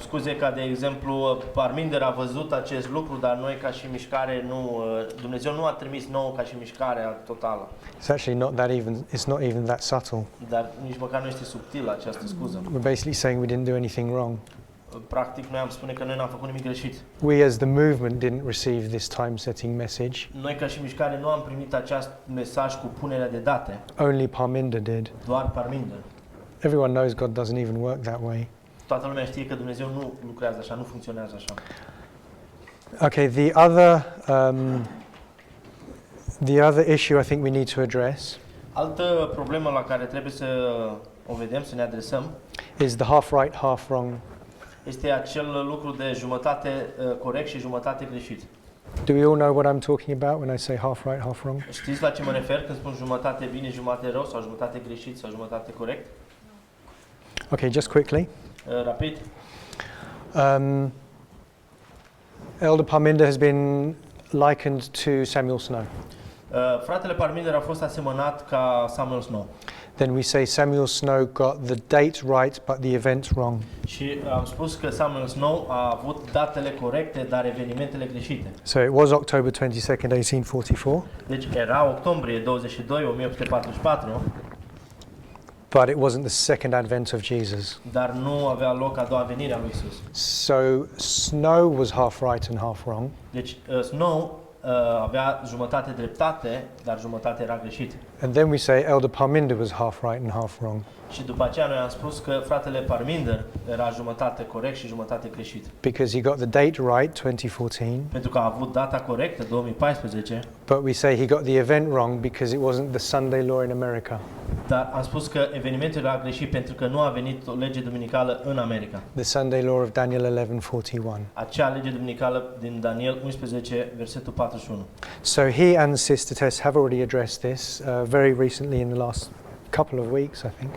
Scuze ca de exemplu Parminder a văzut acest lucru, dar noi ca și mișcare nu, Dumnezeu nu a trimis nouă ca și mișcarea totală. It's actually not that even, it's not even that subtle. Dar nici măcar nu este subtilă această scuză. We're basically saying we didn't do anything wrong. Practic noi am spune că noi n-am făcut nimic greșit. We as the movement didn't receive this time setting message. Noi ca și mișcare nu am primit acest mesaj cu punerea de date, Only Parminder did. doar Parminder. Everyone knows God doesn't even work that way. Toată lumea știe că Dumnezeu nu lucrează așa, nu funcționează așa. Okay, the other issue I think we need to address Altă problemă la care trebuie să o vedem, să ne adresăm, is the half right, half wrong. este acel lucru de jumătate corect și jumătate greșit. Do we all know what I'm talking about when I say half right, half wrong? Știți la ce mă refer când spun jumătate bine, jumătate rău, sau jumătate greșit, sau jumătate corect? Okay, just quickly. Rapid. Elder Parminder has been likened to Samuel Snow. Fratele Parminder a fost asemănat ca Samuel Snow. then we say Samuel Snow got the date right but the event wrong. Și am spus că Samuel Snow a avut datele corecte, dar evenimentele greșite. So it was October 22nd, 1844, Deci era octombrie 22, 1844, but it wasn't the second advent of Jesus. dar nu avea loc a doua venire a lui Isus. So Snow was half right and half wrong. Deci Snow avea jumătate dreptate, dar jumătate era greșit. And then we say Elder Parminder was half right and half wrong, Și după aceea noi am spus că fratele Parminder era jumătate corect și jumătate greșit. because he got the date right, 2014, Pentru că a avut data corectă, 2014, but we say he got the event wrong because it wasn't the Sunday law in America. dar am spus că evenimentul era greșit pentru că nu a venit o lege duminicală în America. The Sunday law of Daniel 11:41. Acea lege duminicală din Daniel 11, versetul 41. So he and Sister Tess have already addressed this very recently in the last couple of weeks, I think.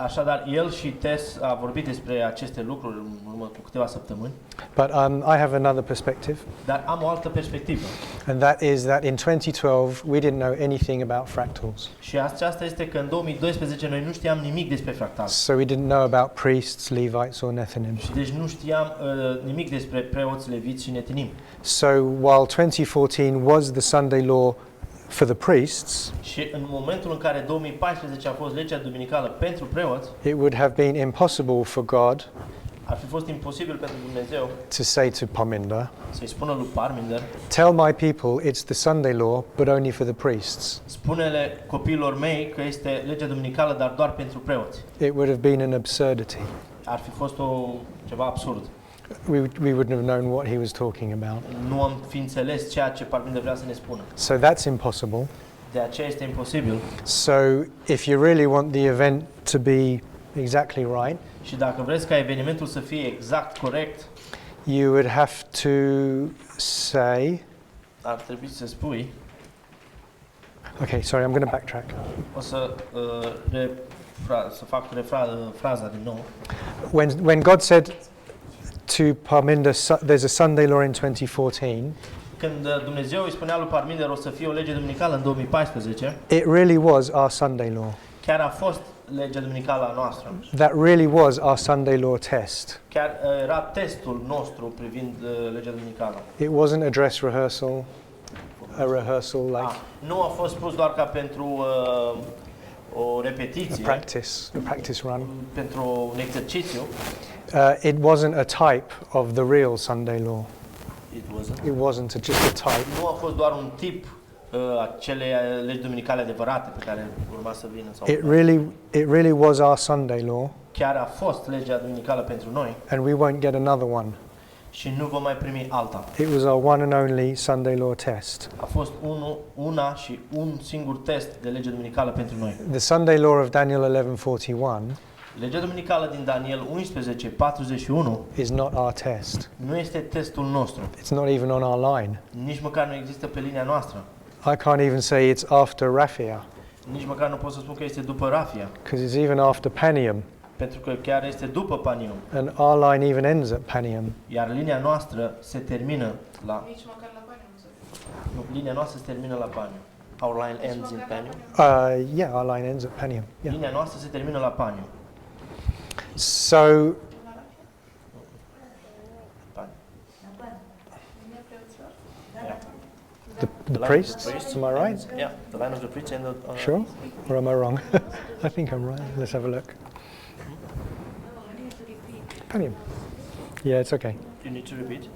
Așadar, el și Tess a vorbit despre aceste lucruri în urmă cu câteva săptămâni, But I have another perspective, dar am o altă perspectivă. and that is that in 2012 we didn't know anything about fractals. Și aceasta este că în 2012 noi nu știam nimic despre fractal. So we didn't know about priests, Levites, or Nethinim. Și deci nu știam nimic despre preoți, leviți și netinim. So while 2014 was the Sunday law for the priests, Și în momentul în care 2014 a fost legea duminicală pentru preoți, it would have been impossible for God ar fi fost imposibil pentru Dumnezeu to say to Parminder, să-i spună lui Parminder: tell my people it's the Sunday law, but only for the priests. spune-le copiilor mei că este legea duminicală, dar doar pentru preoți. It would have been an absurdity. Ar fi fost ceva absurd. We wouldn't have known what he was talking about. Nu am fi înțeles ceea ce Parminder vrea să ne spună. So that's impossible. De aceea este imposibil. So if you really want the event to be exactly right, Și dacă vreți ca evenimentul să fie exact corect, you would have to say, ar trebui să spui, okay, sorry, I'm going to backtrack. o să fac fraza din nou. When God said to Parminder, there's a Sunday law in 2014, Când Dumnezeu îi spunea lui Parminder o să fie o lege duminicală în 2014, it really was our Sunday law. chiar a fost legea duminicală a noastră. That really was our Sunday law test. Chiar era testul nostru privind legea duminicală. It wasn't a dress rehearsal, a rehearsal like Nu a fost pus doar ca pentru o repetiție, a practice run. pentru un exercițiu. It wasn't a type of the real Sunday law. It wasn't. It wasn't just a type. Nu a fost doar un tip acelei legi duminicale adevărate pe care urma să vină. Sau It really was our Sunday law, chiar a fost legea duminicală pentru noi and we won't get another one. și nu vom mai primi alta. It was our one and only Sunday law test. A fost una și un singur test de lege duminicală pentru noi. The Sunday law of Daniel 11:41 Legea duminicală din Daniel 11:41 is not our test. nu este testul nostru. It's not even on our line. Nici măcar nu există pe linia noastră. I can't even say it's after Raphia, Nici măcar nu pot să spun că este după Rafia, because it's even after Panium, pentru că chiar este după Panium. and our line even ends at Panium. Iar linia noastră se termină la Nici măcar la bani nu se nu, linia noastră se termină la Panium. Our line ends in Panium. Yeah, our line ends at Panium. Yeah. Linia noastră se termină la Panium. So Panium. the priests, am I right? Yeah, the line of the priests and the... Sure? Or am I wrong? I think I'm right. Let's have a look. Panium. Yeah, it's okay. You need to repeat.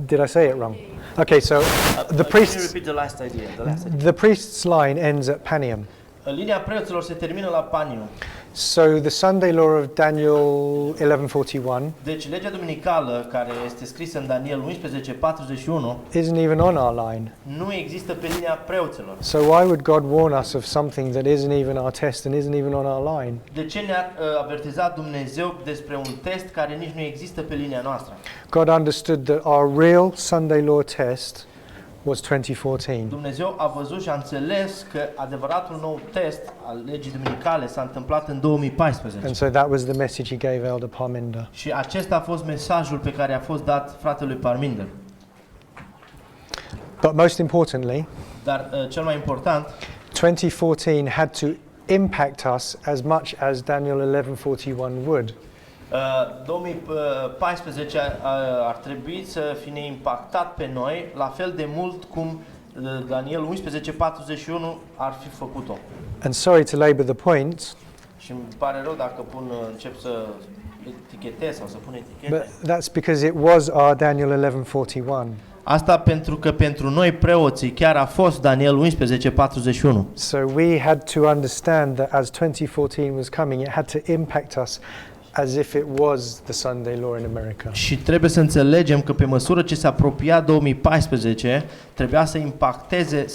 Did I say it wrong? Okay, so the Can you priests repeat the last idea? The last idea. the priest's line ends at Panium. Linia preoților se termină la Panium. So the Sunday law of Daniel 11:41 Deci legea duminicală care este scrisă în Daniel 11:41 isn't even on our line. nu există pe linia preoților. So why would God warn us of something that isn't even our test and isn't even on our line? De ce ne-a avertizat Dumnezeu despre un test care nici nu există pe linia noastră? God understood that our real Sunday law test was 2014. Dumnezeu a văzut și a înțeles că adevăratul nou test al legii duminicale s-a întâmplat în 2014. And so that was the message he gave Elder Parminder. Și acesta a fost mesajul pe care a fost dat fratelui Parminder. But most importantly, Dar cel mai important, 2014 had to impact us as much as Daniel 11:41 would. 2014 ar trebui să fie impactat pe noi la fel de mult cum Daniel 11:41 ar fi făcut-o. And sorry to labour the point, Și îmi pare rău dacă încep să etichetez sau să pun etichete. but that's because it was our Daniel 11:41. Asta pentru că pentru noi preoții chiar a fost Daniel 11:41. So we had to understand that as 2014 was coming, it had to impact us as if it was the Sunday law in America. Și trebuie să înțelegem că pe măsură ce se apropia 2014, trebuia să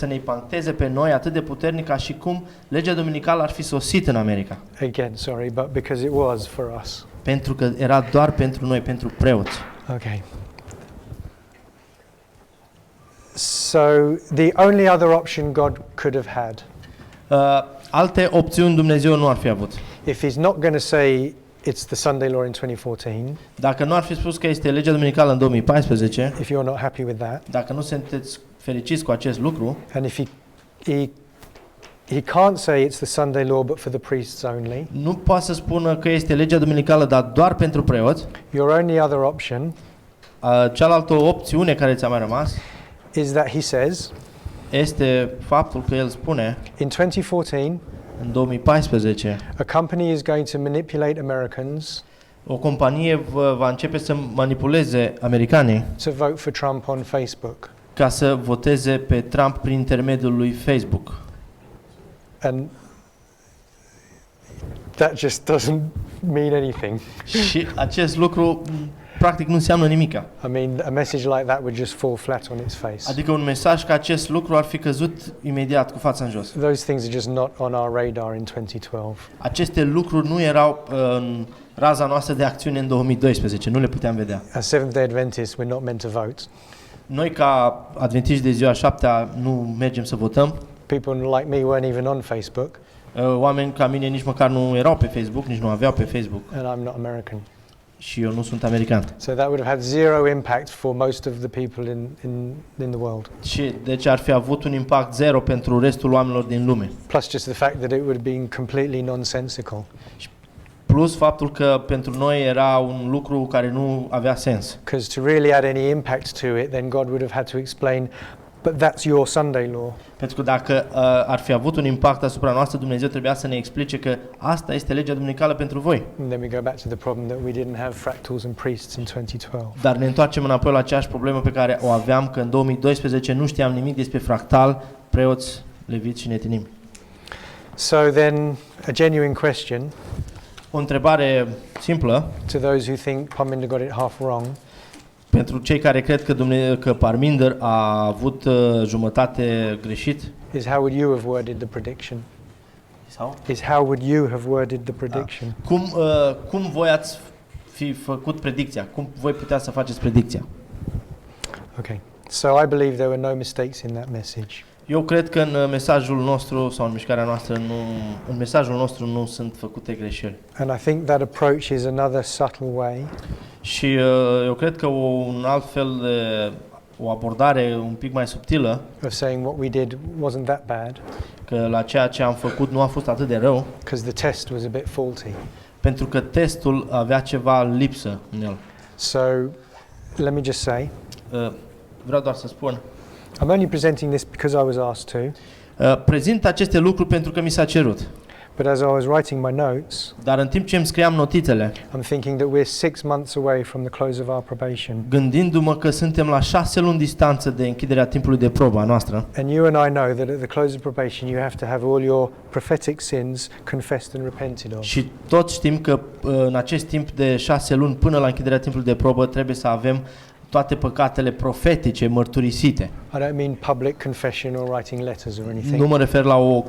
ne impacteze pe noi atât de puternic ca și cum legea duminicală ar fi sosit în America. Again, sorry, but because it was for us. Pentru că era doar pentru noi, pentru preoți. Okay. So the only other option God could have had, Alte opțiuni Dumnezeu nu ar fi avut. if He's not going to say it's the Sunday law in 2014, Dacă nu ar fi spus că este legea duminicală în 2014, if you're not happy with that, dacă nu sunteți fericiți cu acest lucru, and if he can't say it's the Sunday law but for the priests only, nu poate să spună că este legea duminicală, dar doar pentru preoți. your only other option Cealaltă opțiune care ți-a mai rămas is that He says este faptul că el spune in 2014 în 2014 a company is going to manipulate Americans o companie va începe să manipuleze americanii to vote for Trump on Facebook. ca să voteze pe Trump prin intermediul lui Facebook. And that just doesn't mean anything. Și acest lucru practic nu înseamnă nimica. I mean, a message like that would just fall flat on its face. Adică un mesaj ca acest lucru ar fi căzut imediat cu fața în jos. Those things are just not on our radar in 2012. Aceste lucruri nu erau în raza noastră de acțiune în 2012, nu le puteam vedea. As Seventh-day Adventists, we're not meant to vote. Noi ca adventiști de ziua 7-a nu mergem să votăm. People like me weren't even on Facebook, Oameni ca mine nici măcar nu erau pe Facebook, nici nu aveau pe Facebook. and I'm not American. Și eu nu sunt american. So that would have had zero impact for most of the people in the world. Și deci ar fi avut un impact zero pentru restul oamenilor din lume. Plus just the fact that it would have been completely nonsensical. Plus faptul că pentru noi era un lucru care nu avea sens. Because to really add any impact to it, then God would have had to explain, but that's your Sunday law. Pentru că dacă ar fi avut un impact asupra noastră, Dumnezeu trebuia să ne explice că asta este legea duminicală pentru voi. And then we go back to the problem that we didn't have fractals and priests in 2012. Dar ne întoarcem înapoi la aceeași problemă pe care o aveam, că în 2012 nu știam nimic despre fractal, preoți, leviți și netinim. So then, a genuine question O întrebare simplă to those who think Parminder got it half wrong. pentru cei care cred că Parminder a avut jumătate greșit. Is how would you have worded the prediction? Sau? Is how would you have worded the prediction? Cum voi ați fi făcut predicția? Cum voi putea să faceți predicția? Okay. So I believe there were no mistakes in that message. Eu cred că în mesajul nostru sau în mișcarea noastră în mesajul nostru nu sunt făcute greșeli. And I think that approach is another subtle way Și eu cred că un alt fel de o abordare un pic mai subtilă, of saying what we did wasn't that bad că la ceea ce am făcut nu a fost atât de rău, because the test was a bit faulty. pentru că testul avea ceva lipsă în el. So let me just say, Vreau doar să spun, I'm only presenting this because I was asked to, prezint aceste lucruri pentru că mi s-a cerut. but as I was writing my notes, Dar în timp ce îmi scriam notițele, I'm thinking that we're 6 months away from the close of our probation. gândindu-mă că suntem la 6 luni distanță de închiderea timpului de probă a noastră, And you and I know that at the close of probation you have to have all your prophetic sins confessed and repented of. și toți știm că în acest timp de 6 luni până la închiderea timpului de probă trebuie să avem toate păcatele profetice mărturisite. I don't mean public confession or writing letters or anything. Nu mă refer la o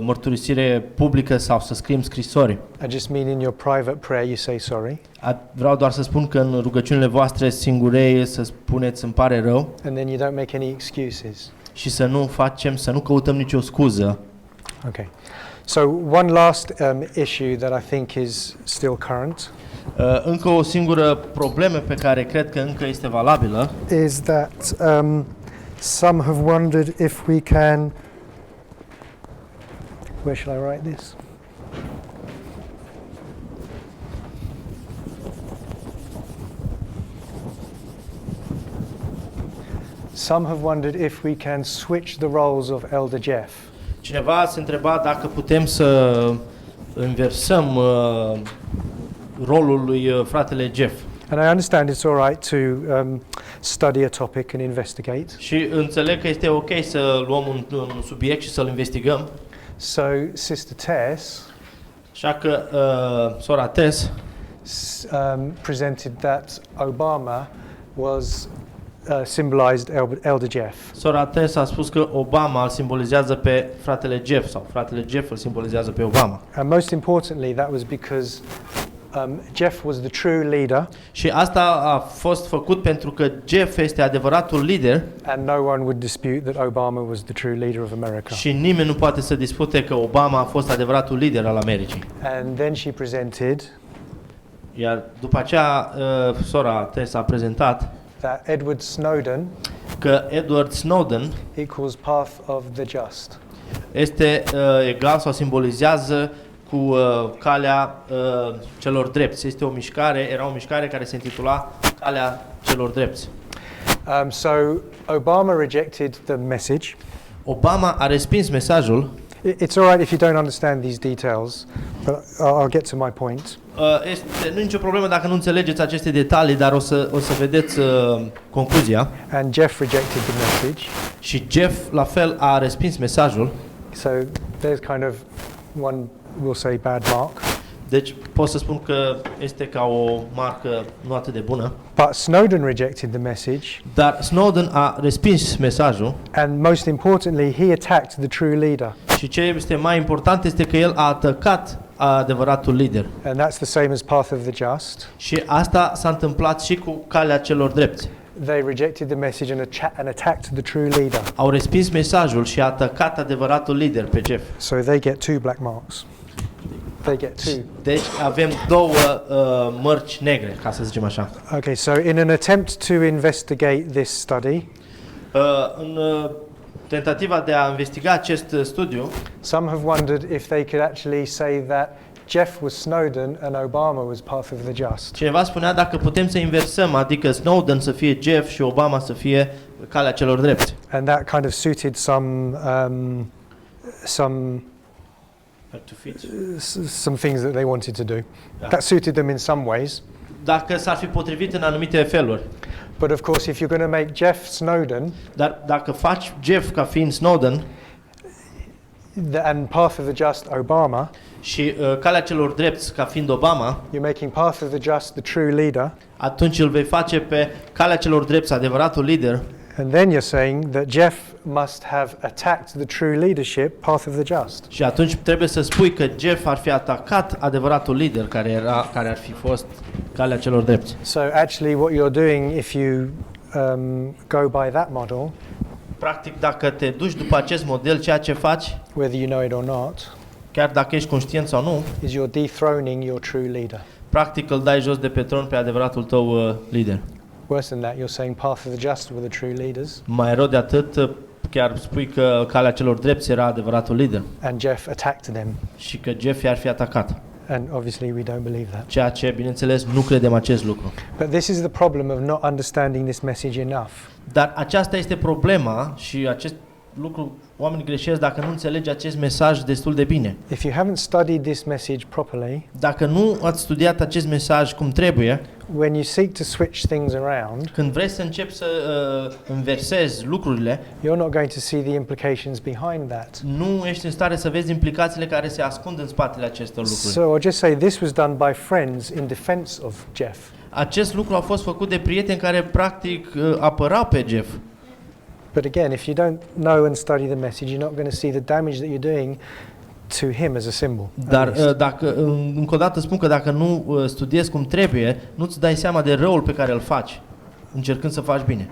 mărturisire publică sau să scriem scrisori. I just mean in your private prayer you say sorry, Vreau doar să spun că în rugăciunile voastre singurei să spuneți îmi pare rău and then you don't make any excuses. și să nu căutăm nicio scuză. Okay. So one last issue that I think is still current Încă o singură problemă pe care cred că încă este valabilă is that some have wondered if we can Where shall I write this? Some have wondered if we can switch the roles of Elder Jeff. Cineva se întreba dacă putem să inversăm rolul lui fratele Jeff. And I understand it's all right to study a topic and investigate. Și înțeleg că este ok să luăm un subiect și să-l investigăm. So Sister Tess Așa că sora Tess presented that Obama was symbolized Elder Jeff. Sora Tess a spus că Obama îl simbolizează pe fratele Jeff sau fratele Jeff îl simbolizează pe Obama. And most importantly, that was because Jeff was the true leader. Și asta a fost făcut pentru că Jeff este adevăratul lider. And no one would dispute that Obama was the true leader of America. Și nimeni nu poate să dispute că Obama a fost adevăratul lider al Americii. And then she presented Iar după aceea sora Tess a prezentat that Edward Snowden că Edward Snowden equals path of the just. este egal sau simbolizează cu calea celor drepți. Era o mișcare care se intitula Calea celor drepți. So Obama rejected the message. Obama a respins mesajul. It's all right if you don't understand these details, but I'll get to my point. Nu e nicio problemă dacă nu înțelegeți aceste detalii, dar o să vedeți concluzia. And Jeff rejected the message. Și Jeff la fel a respins mesajul. So there's kind of one, we'll say, bad mark. Deci pot să spun că este ca o marcă nu atât de bună. But Snowden rejected the message. Dar Snowden a respins mesajul. And most importantly, he attacked the true leader. Și ce este mai important este că el a atacat adevăratul lider. And that's the same as path of the just. Și asta s-a întâmplat și cu calea celor drepți. They rejected the message and attacked the true leader. Au respins mesajul și a atacat adevăratul lider pe Jeff. So they get 2 black marks. They get 2. Deci avem două mărci negre, ca să zicem așa. Okay, so in an attempt to investigate this study, În tentativa de a investiga acest studiu, some have wondered if they could actually say that Jeff was Snowden and Obama was path of the just. cineva spunea dacă putem să inversăm, adică Snowden să fie Jeff și Obama să fie calea celor drepți. And that kind of suited some things that they wanted to do. Yeah. That suited them in some ways. Dacă s-ar fi potrivit în anumite feluri. But of course, if you're going to make Jeff Snowden, Dar dacă faci Jeff ca fiind Snowden and path of the just Obama, și calea celor drepți ca fiind Obama, you're making path of the just the true leader, atunci îl vei face pe calea celor drepți, adevăratul lider. and then you're saying that Jeff must have attacked the true leadership, path of the just. Și atunci trebuie să spui că Jeff ar fi atacat adevăratul lider care ar fi fost calea celor drepți. So actually what you're doing if you go by that model, Practic, dacă te duci după acest model, ceea ce faci, whether you know it or not, chiar dacă ești conștient sau nu, is you're dethroning your true leader. practic îl dai jos de pe tron pe adevăratul tău lider. Worse than that, you're saying path of the just were the true leaders, Mai rău de atât, chiar spui că calea celor drepți era adevăratul lider and Jeff attacked them. și că Jeff i-ar fi atacat. And obviously we don't believe that. Ceea ce, bineînțeles, nu credem acest lucru. But this is the problem of not understanding this message enough. Dar aceasta este problema și acest lucru oamenii greșesc dacă nu înțelegi acest mesaj destul de bine. If you haven't studied this message properly, Dacă nu ați studiat acest mesaj cum trebuie, when you seek to switch things around, când vrei să începi să inversezi lucrurile, you're not going to see the implications behind that. nu ești în stare să vezi implicațiile care se ascund în spatele acestor lucruri. So I'll just say this was done by friends in defense of Jeff. Acest lucru a fost făcut de prieteni care practic apărau pe Jeff. But again, if you don't know and study the message, you're not going to see the damage that you're doing to him as a symbol. Dar dacă, încă o dată spun că dacă nu studiezi cum trebuie, nu-ți dai seama de răul pe care îl faci, încercând să faci bine.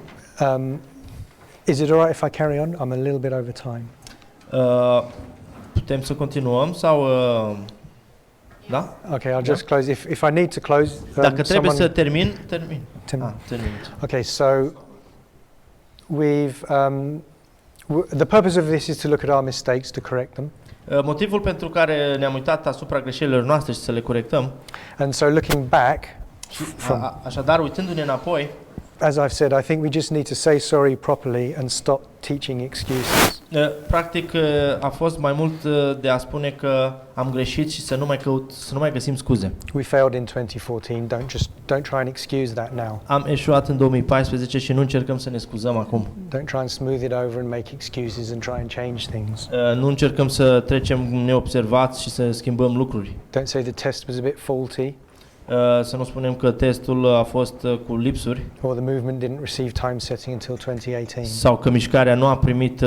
Is it alright if I carry on? I'm a little bit over time. Putem să continuăm sau... da? Okay, I'll just close. If I need to close, Dacă trebuie someone- să termin. Termin. Termin. Okay, so we've the purpose of this is to look at our mistakes to correct them. Motivul pentru care ne-am uitat asupra greșelilor noastre și să le corectăm, And so looking back, așadar uitându-ne înapoi, as I've said, I think we just need to say sorry properly and stop teaching excuses. practic a fost mai mult de a spune că am greșit și să nu mai găsim scuze. We failed in 2014. Don't try and excuse that now. Am eșuat în 2014 și nu încercăm să ne scuzăm acum. Don't try and smooth it over and make excuses and try and change things. Nu încercăm să trecem neobservați și să schimbăm lucruri. Don't say the test was a bit faulty Să nu spunem că testul a fost cu lipsuri or the movement didn't receive time setting until 2018. sau că mișcarea nu a primit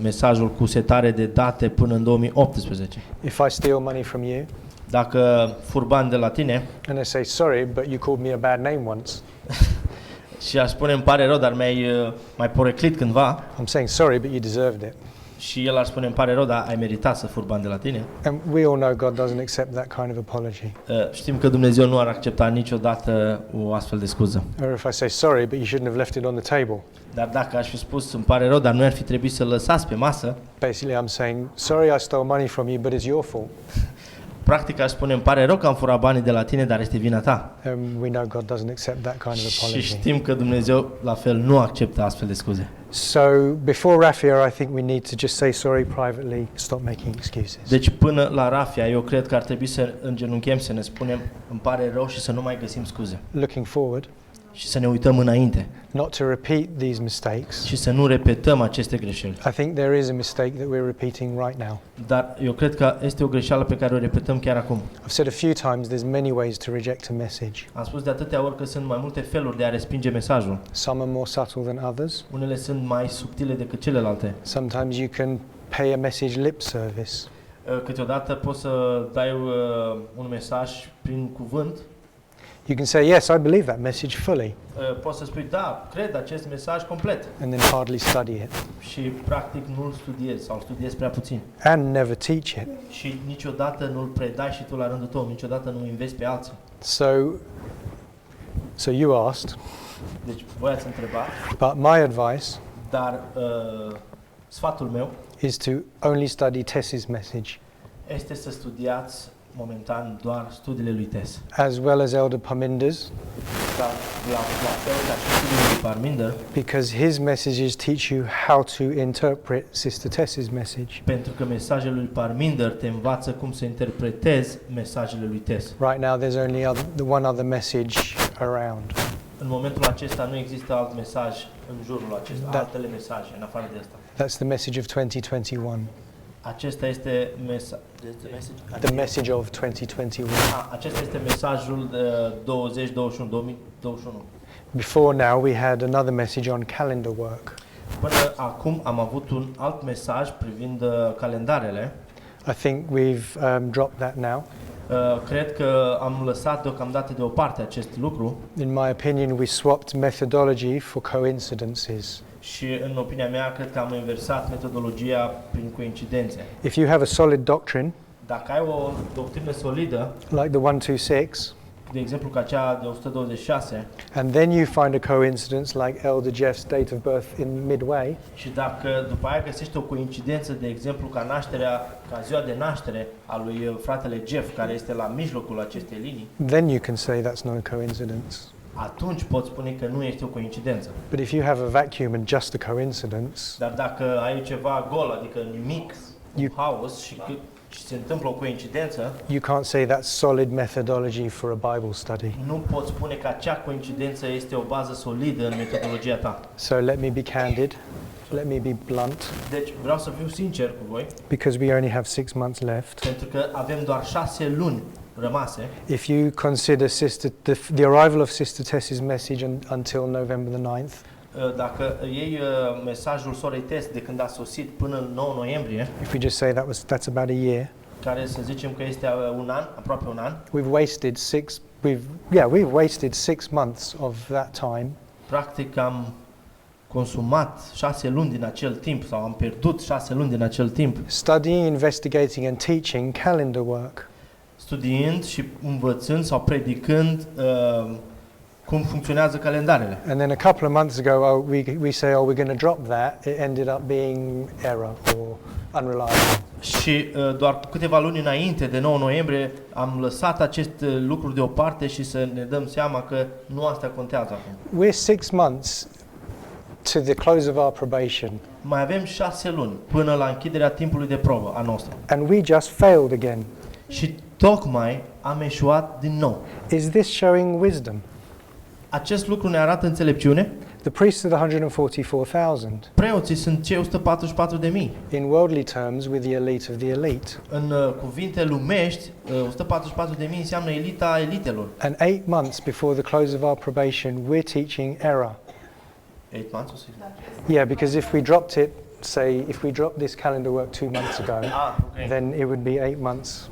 mesajul cu setare de date până în 2018. If I steal money from you Dacă fur bani de la tine and I say sorry, but you called me a bad name once, și aș spune îmi pare rău, dar mai poreclit cândva, I'm saying sorry, but you deserved it. și el ar spune îmi pare rău, dar ai meritat să fur bani de la tine. And we all know God doesn't accept that kind of apology. Știm că Dumnezeu nu ar accepta niciodată o astfel de scuză. Or if I say sorry, but you shouldn't have left it on the table. Dar dacă aș fi spus îmi pare rău, dar nu ar fi trebuit să lăsați pe masă, Basically, I'm saying sorry I stole money from you, but it's your fault. practic aș spune îmi pare rău că am furat banii de la tine, dar este vina ta. We know God doesn't accept that kind of Și apology. știm că Dumnezeu la fel nu acceptă astfel de scuze. So before Raffia, I think we need to just say sorry privately, stop making excuses. Deci până la Rafia, eu cred că ar trebui să îngenunchem, să ne spunem îmi pare rău și să nu mai găsim scuze. Looking forward, Și să ne uităm înainte not to repeat these mistakes. și să nu repetăm aceste greșeli. I think there is a mistake that we're repeating right now. Dar eu cred că este o greșeală pe care o repetăm chiar acum. I've said a few times there's many ways to reject a message. Am spus de atâtea ori că sunt mai multe feluri de a respinge mesajul. Some are more subtle than others. Unele sunt mai subtile decât celelalte. Sometimes you can pay a message lip service. Câteodată poți să dai un mesaj prin cuvânt. You can say, yes, I believe that message fully, Poți să spui, da, cred acest mesaj complet. and then hardly study it Și practic nu-l studiezi sau studiezi prea puțin. and never teach it. Și niciodată nu-l predai și tu la rândul tău, niciodată nu înveți pe alții. So you asked, Deci voi ați întrebat, but my advice dar sfatul meu is to only study Tess's message, este să studiați momentan doar studiile lui Tess. as well as Elder Parminder's, Dar la fel ca și studiile lui Parminder, because his messages teach you how to interpret Sister Tess's message. pentru că mesajele lui Parminder te învață cum să interpretezi mesajele lui Tess. Right now there's only the one other message around. În momentul acesta nu există alt mesaj în jurul acesta, Da. altele mesaje în afară de asta. That's the message of 2021, Acesta este the message of 2021. acesta este mesajul de 2021. Before now we had another message on calendar work. Până acum am avut un alt mesaj privind calendarele. I think we've dropped that now. Cred că am lăsat deocamdată deoparte acest lucru In my opinion, we swapped methodology for coincidences. și, în opinia mea, cred că am inversat metodologia prin coincidențe. If you have a solid doctrine, Dacă ai o doctrină solidă, like the 126, de exemplu ca cea de 126, and then you find a coincidence like Elder Jeff's date of birth in midway, și dacă după aia găsești o coincidență, de exemplu ca ziua de naștere a lui fratele Jeff, care este la mijlocul acestei linii, then you can say that's not a coincidence. atunci poți spune că nu este o coincidență. But if you have a vacuum and just a coincidence, Dar dacă ai ceva gol, adică nimic, un You- haos și se întâmplă o coincidență, you can't say that's solid methodology for a Bible study. nu poți spune că acea coincidență este o bază solidă în metodologia ta. So let me be candid, let me be blunt, Deci vreau să fiu sincer cu voi, because we only have 6 months left. pentru că avem doar 6 luni rămase. If you consider the arrival of Sister Tess's message until November the 9th, Dacă iei mesajul sorei Tess de când a sosit până în 9 noiembrie, if we just say that's about a year, care să zicem că este un an, aproape un an, we've wasted 6 months of that time practic am consumat 6 luni din acel timp sau am pierdut 6 luni din acel timp studying, investigating and teaching calendar work. studiind și învățând sau predicând cum funcționează calendarele. And then a couple of months ago, we say, we're going to drop that. It ended up being error or unreliable. Și doar cu câteva luni înainte de 9 noiembrie am lăsat aceste lucruri deoparte și să ne dăm seama că nu asta contează acum. We're 6 months to the close of our probation, Mai avem 6 luni până la închiderea timpului de probă a noastră. and we just failed again. Și tocmai am eșuat din nou. Is this showing wisdom? Acest lucru ne arată înțelepciune. The priests are the 144,000. Preoții sunt cei 144.000. In worldly terms, we're the elite of the elite. În cuvinte lumești, 144.000 înseamnă elita elitelor. And 8 months before the close of our probation, we're teaching error. 8 months or 6? Yeah, because if we dropped it, say, if we dropped this calendar work 2 months ago, Okay. then it would be 8 months.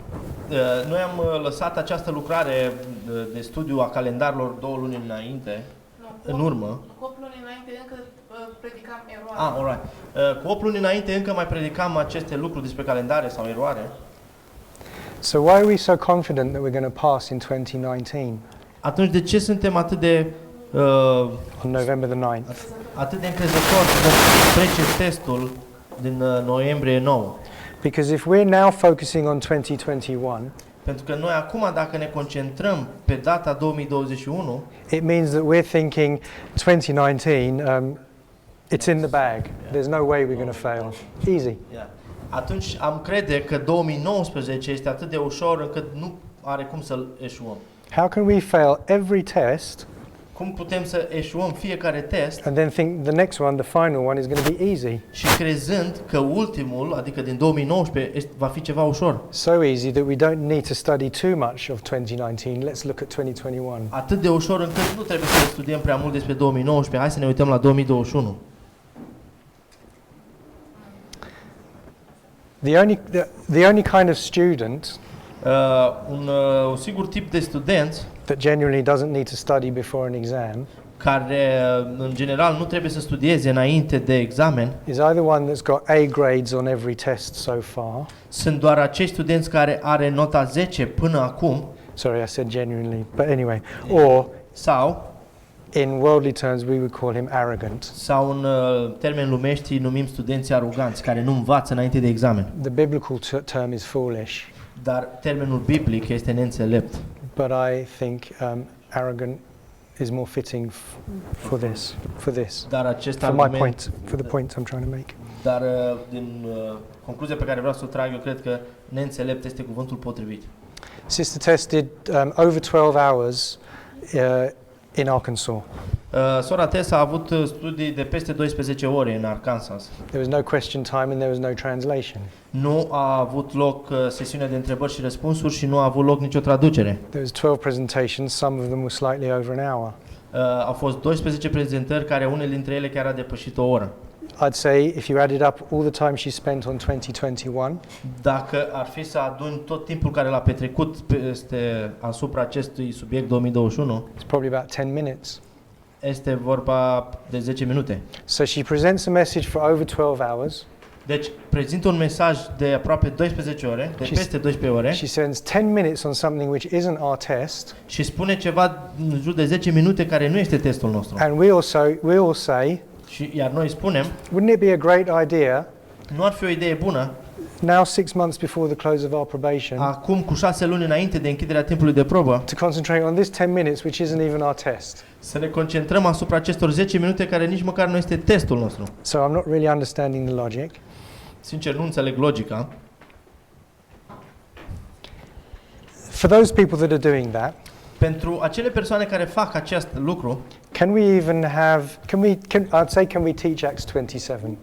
Noi am lăsat această lucrare de studiu a calendarilor 2 luni înainte, în urmă. Cu 8 luni înainte încă predicam eroare. Alright. Cu 8 luni înainte încă mai predicam aceste lucruri despre calendare sau eroare. So why are we so confident that we're going to pass in 2019 Atunci de ce suntem atât de on November the 9th? atât de încrezători că vom trece testul din noiembrie 9? Because if we're now focusing on 2021, Pentru că noi acum, dacă ne concentrăm pe data 2021, it means that we're thinking 2019, it's in the bag. There's no way we're going to fail. Easy. atunci am crede că 2019 este atât de ușor încât nu are cum să-l eșuăm. How can we fail every test Cum putem să eșuăm fiecare test and then think the next one, the final one, is going to be easy? și crezând că ultimul, adică din 2019, va fi ceva ușor? So easy that we don't need to study too much of 2019. Let's look at 2021. Atât de ușor încât nu trebuie să studiem prea mult despre 2019, hai să ne uităm la 2021. The only kind of student Un sigur tip de student that genuinely doesn't need to study before an exam care în general nu trebuie să studieze înainte de examen is either one that's got A grades on every test so far. sunt doar acei studenți care are nota 10 până acum, Sorry, I said genuinely, but anyway. Or, sau in worldly terms, we would call him arrogant. sau în termeni lumești îi numim studenții aroganți care nu învață înainte de examen. The biblical term is foolish, Dar termenul biblic este neînțelept. but I think arrogant is more fitting for this. Dar acest For my argument, point, for the point I'm trying to make. dar din concluzia pe care vreau să o trag, eu cred că neînțelept este cuvântul potrivit. Sister Tess did over 12 hours in Arkansas. Sora Tessa a avut studii de peste 12 ore în Arkansas. There was no question time and there was no translation. Nu a avut loc sesiune de întrebări și răspunsuri și nu a avut loc nicio traducere. There was 12 presentations, some of them were slightly over an hour. Au fost 12 prezentări care unele dintre ele chiar a depășit o oră. I'd say if you added up all the time she spent on 2021, Dacă ar fi să aduni tot timpul care l-a petrecut asupra acestui subiect 2021, it's probably about 10 minutes. este vorba de 10 minute. So she presents a message for over 12 hours. Deci prezintă un mesaj de aproape 12 ore, de peste 12 ore, She spends 10 minutes on something which isn't our test. și spune ceva în jur de 10 minute care nu este testul nostru. And we all say, Iar noi spunem, wouldn't it be a great idea nu ar fi o idee bună, now 6 months before the close of our probation acum cu 6 luni înainte de închiderea timpului de probă, to concentrate on this 10 minutes which isn't even our test? să ne concentrăm asupra acestor 10 minute care nici măcar nu este testul nostru. So I'm not really understanding the logic. Sincer, nu înțeleg logica. For those people that are doing that, Pentru acele persoane care fac acest lucru, can we even have, I'd say can we teach Acts 27?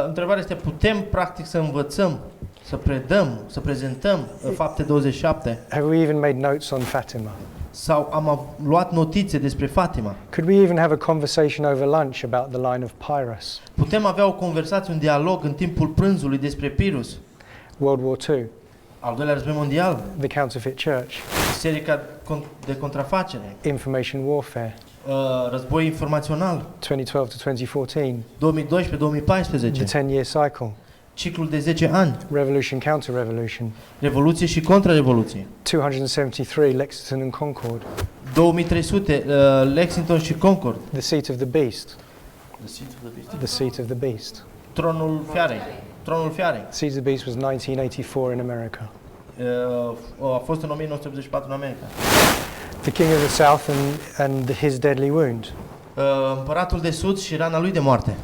întrebarea este, putem practic să învățăm, să predăm, să prezentăm Fapte 27? Have we even made notes on Fatima? Sau am luat notițe despre Fatima? Could we even have a conversation over lunch about the line of Pyrrhus? Putem avea o conversație, un dialog în timpul prânzului despre Pirus, World War II, al doilea război mondial, the counterfeit church, biserica de contrafacere, information warfare, război informațional, 2012 to 2014, 2012-2014, the 10-year cycle, ciclul de 10 ani, revolution, counter-revolution, revoluție și contra-revoluție, 273, Lexington and Concord, 2300, Lexington și Concord, the seat of the beast, The seat of the beast. the seat of the beast. Tronul fiarei, tronul fiarei. Seeds of the Beast was 1984 in America. A fost în 1984 în America. The King of the South and his deadly wound. Împăratul de Sud și rana lui de moarte.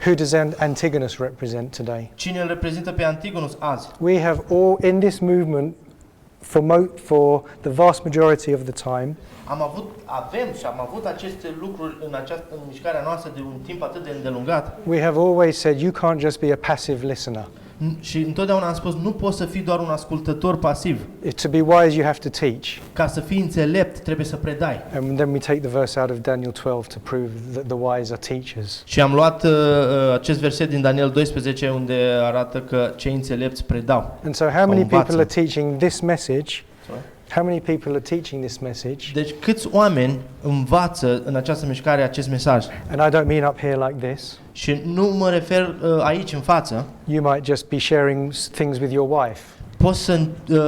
Who does Antigonus represent today? Cine îl reprezintă pe Antigonus azi? We have all in this movement for the vast majority of the time. Avem și am avut aceste lucruri în mișcarea noastră de un timp atât de îndelungat. We have always said you can't just be a passive listener. Și întotdeauna am spus, nu poți să fii doar un ascultător pasiv. To be wise, you have to teach. Ca să fii înțelept, trebuie să predai. And then we take the verse out of Daniel 12 to prove that the wise are teachers. Și am luat acest verset din Daniel 12 unde arată că cei înțelepți predau. And so how many people are teaching this message? Sorry? How many people are teaching this message? Deci câți oameni învață în această mișcare acest mesaj? And I don't mean up here like this. Și nu mă refer aici în față. You might just be sharing things with your wife. Poți să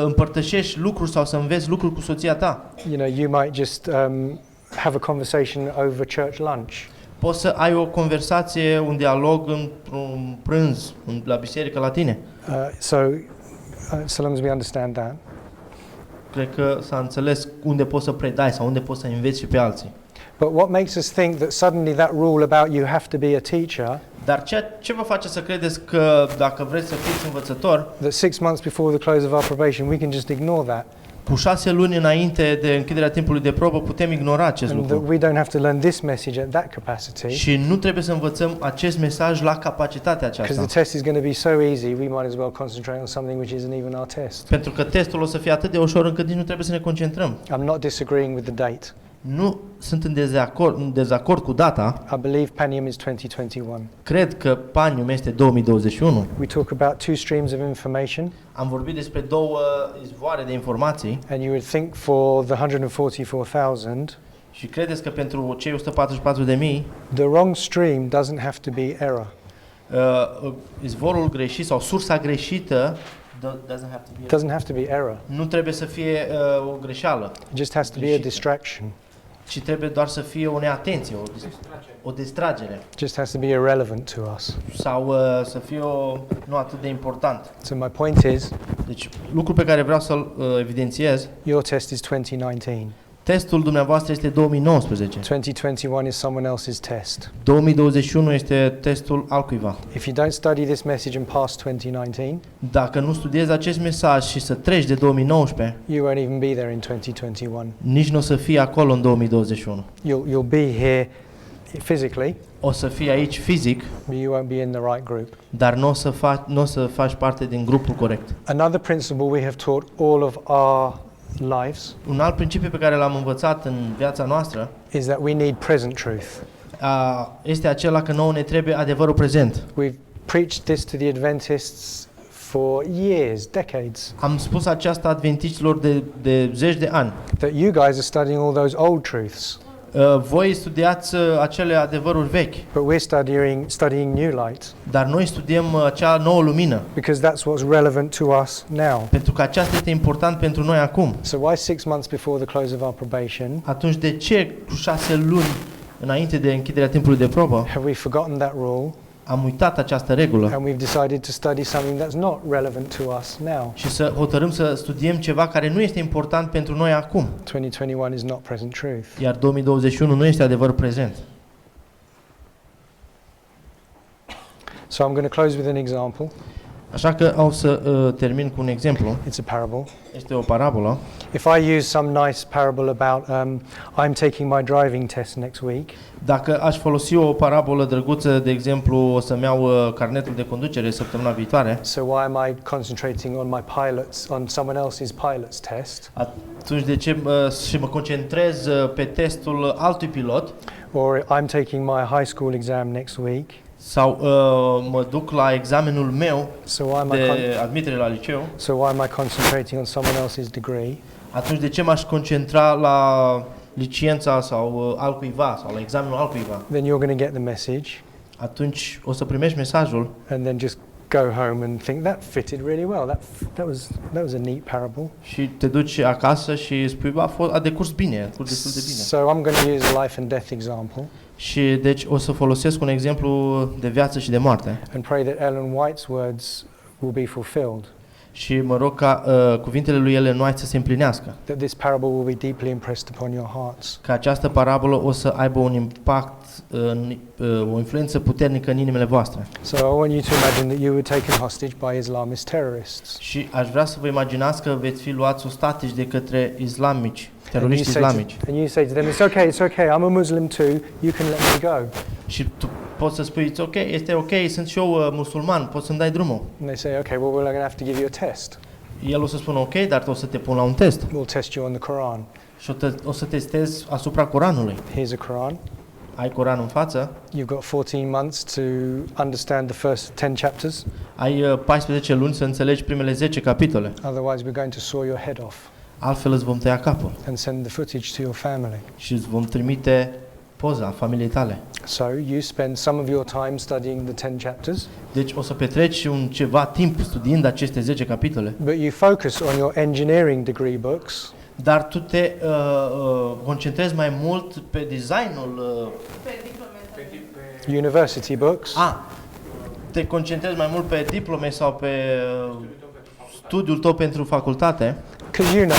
împărtășești lucruri sau să înveți lucruri cu soția ta. You know, you might just have a conversation over church lunch. Poți să ai o conversație, un dialog într-un prânz la biserică la tine. So long as we understand that. Cred că s-a înțeles unde poți să predai sau unde poți să înveți și pe alții. But what makes us think that suddenly that rule about you have to be a teacher, Dar ce vă face să credeți că dacă vreți să fiți învățător, that 6 months before the close of our probation we can just ignore that? cu 6 luni înainte de închiderea timpului de probă putem ignora acest And that lucru. we don't have to learn this message at that capacity. Și nu trebuie să învățăm acest mesaj la capacitatea Because aceasta. the test is going to be so easy, we might as well concentrate on something which isn't even our test. Pentru că testul o să fie atât de ușor încât nici nu trebuie să ne concentrăm. I'm not disagreeing with the date. Nu sunt în dezacord cu data. I believe Panium is 2021. Cred că Panium este 2021. We talk about two streams of information, Am vorbit despre două izvoare de informații and you would think for the 144,000, și credeți că pentru cei 144.000 the wrong stream doesn't have to be error. izvorul greșit sau sursa greșită Doesn't have to be error. nu trebuie să fie o greșeală, It just has to be a distraction. ci trebuie doar să fie o neatenție, o distragere It just has to be irrelevant to us. sau să fie nu atât de important. So my point is, Deci, lucrul pe care vreau să-l evidențiez, your test is 2019. testul dumneavoastră este 2019. 2021 is someone else's test. 2021 este testul altcuiva. If you don't study this message and pass 2019, Dacă nu studiezi acest mesaj și să treci de 2019, you won't even be there in 2021. nici nu o să fii acolo în 2021. You'll be here physically, O să fii aici fizic, but you won't be in the right group. dar nu o să faci parte din grupul corect. Another principle we have taught all of our lives Un alt principiu pe care l-am învățat în viața noastră is that we need present truth. este acela că nouă ne trebuie adevărul prezent. We've preached this to the Adventists for years, decades, Am spus aceasta adventiștilor de zeci de ani. that you guys are studying all those old truths, Voi studiați acele adevăruri vechi, but we're studying new light, dar noi studiem acea nouă lumină, because that's what's relevant to us now. pentru că aceasta este important pentru noi acum. So why 6 months before the close of our probation Atunci de ce cu 6 luni înainte de închiderea timpului de probă have we forgotten that rule am uitat această regulă and we've decided to study something that's not relevant to us now? și să hotărâm să studiem ceva care nu este important pentru noi acum? 2021 is not present truth. Iar 2021 nu este adevăr prezent. So I'm going to close with an example. Așa că o să termin cu un exemplu. It's a parable. Este o parabolă. If I use some nice parable about I'm taking my driving test next week, Dacă aș folosi o parabolă drăguță, de exemplu, o să-mi iau carnetul de conducere săptămâna viitoare, so why am I concentrating on someone else's pilot's test? atunci de ce și mă concentrez pe testul altui pilot Or I'm taking my high school exam next week, sau mă duc la examenul meu so why am de admitere la liceu, so why am I concentrating on someone else's degree? atunci de ce m-aș concentra la licența sau altcuiva sau la examenul altcuiva? Then you're going to get the message Atunci o să primești mesajul and then just go home and think that fitted really well. That was a neat parable. și te duci acasă și spui, a decurs bine, a decurs destul de bine. So I'm going to use a life and death example. Și deci o să folosesc un exemplu de viață și de moarte. and pray that Ellen White's words will be fulfilled, Și mă rog ca cuvintele lui Ellen White să se împlinească. that this parable will be deeply impressed upon your hearts. Că această parabolă o să aibă un impact, o influență puternică în inimile voastre. So I want you to imagine that you were taken hostage by Islamist terrorists. Și aș vrea să vă imaginați că veți fi luați ostatici de către islamici, And you teroriști say islamici. and you say to them, it's okay, I'm a Muslim too, you can let me go. Și tu poți să spui, ok, este ok, sunt și eu musulman, poți să-mi dai drumul. And they say, okay, well, we're going to have to give you a test. El o să spună, ok, dar o să te pun la un test. We'll test you on the Quran. Și o să testezi asupra Coranului. Here's a Quran. Ai Coranul în față, You've got 14 months to understand the first 10 chapters. ai 14 luni să înțelegi primele 10 capitole. Otherwise, we're going to saw your head off Altfel îți vom tăia capul and send the footage to your family. și îți vom trimite poza familiei tale. So you spend some of your time studying the 10 chapters, Deci o să petreci ceva timp studiind aceste 10 capitole, but you focus on your engineering degree books dar tu te concentrezi mai mult pe designul Pe diplome. university books, te concentrezi mai mult pe diplome sau pe studiul tău pentru facultate, because you know,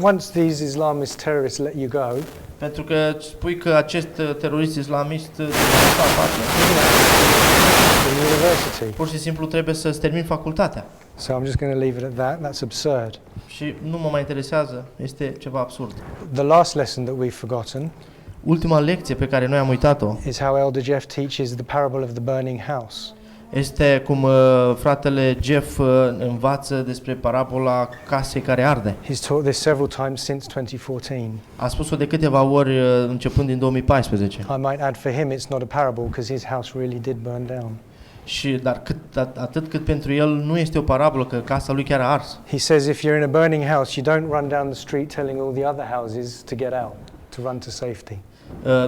once these Islamist terrorists let you go, pentru că spui că acest terorist islamist te lasă afară. in university. Pur și simplu trebuie să-ți termini facultatea. So I'm just going to leave it at that. That's absurd. Și nu mă mai interesează, este ceva absurd. The last lesson that we've forgotten Ultima lecție pe care noi am uitat-o is how Elder Jeff teaches the parable of the burning house. este cum fratele Jeff învață despre parabola casei care arde. He's taught this several times since 2014. A spus-o de câteva ori începând din 2014. I might add for him it's not a parable because his house really did burn down. Dar atât cât pentru el nu este o parabolă, că casa lui chiar a ars. He says if you're in a burning house, you don't run down the street telling all the other houses to get out, to run to safety.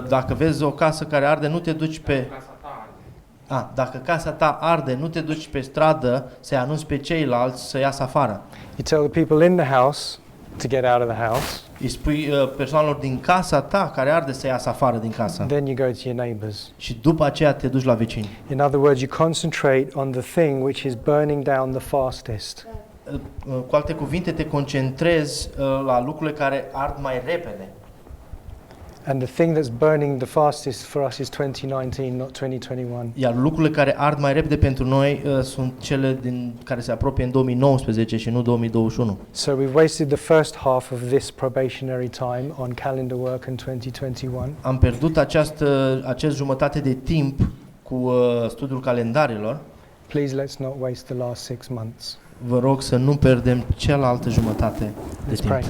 Dacă vezi o casă care arde, nu te duci pe... Dacă casa ta arde, nu te duci pe stradă să-i anunți pe ceilalți să iasă afară. You tell the people in the house to get out of the house. Îi spui persoanelor din casa ta care arde să iasă afară din casă. Then you go to your neighbors. Și după aceea te duci la vecini. In other words, you concentrate on the thing which is burning down the fastest. Cu alte cuvinte, te concentrezi la lucrurile care ard mai repede. And the thing that's burning the fastest for us is 2019, not 2021. Iar lucrurile care ard mai repede pentru noi sunt cele care se apropie în 2019 și nu 2021. So we've wasted the first half of this probationary time on calendar work in 2021. Am pierdut acest jumătate de timp cu studiul calendarilor. Please let's not waste the last 6 months. Vă rog să nu pierdem cealaltă jumătate de Let's timp. pray.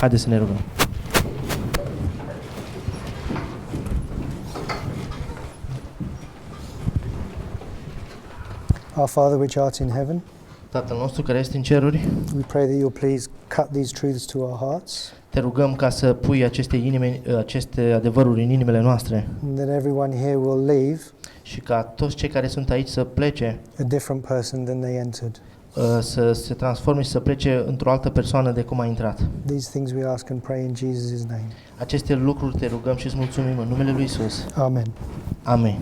Haideți să ne rugăm. Our Father which art in heaven, Tatăl nostru care ești în ceruri, we pray that you'll please cut these truths to our hearts, te rugăm ca să pui aceste adevăruri în inimile noastre and that everyone here will leave și ca toți cei care sunt aici să plece, a different person than they entered. să se transforme și să plece într-o altă persoană de cum a intrat. These things we ask and pray in Jesus' name. Aceste lucruri te rugăm și îți mulțumim în numele lui Isus. Amen. Amen.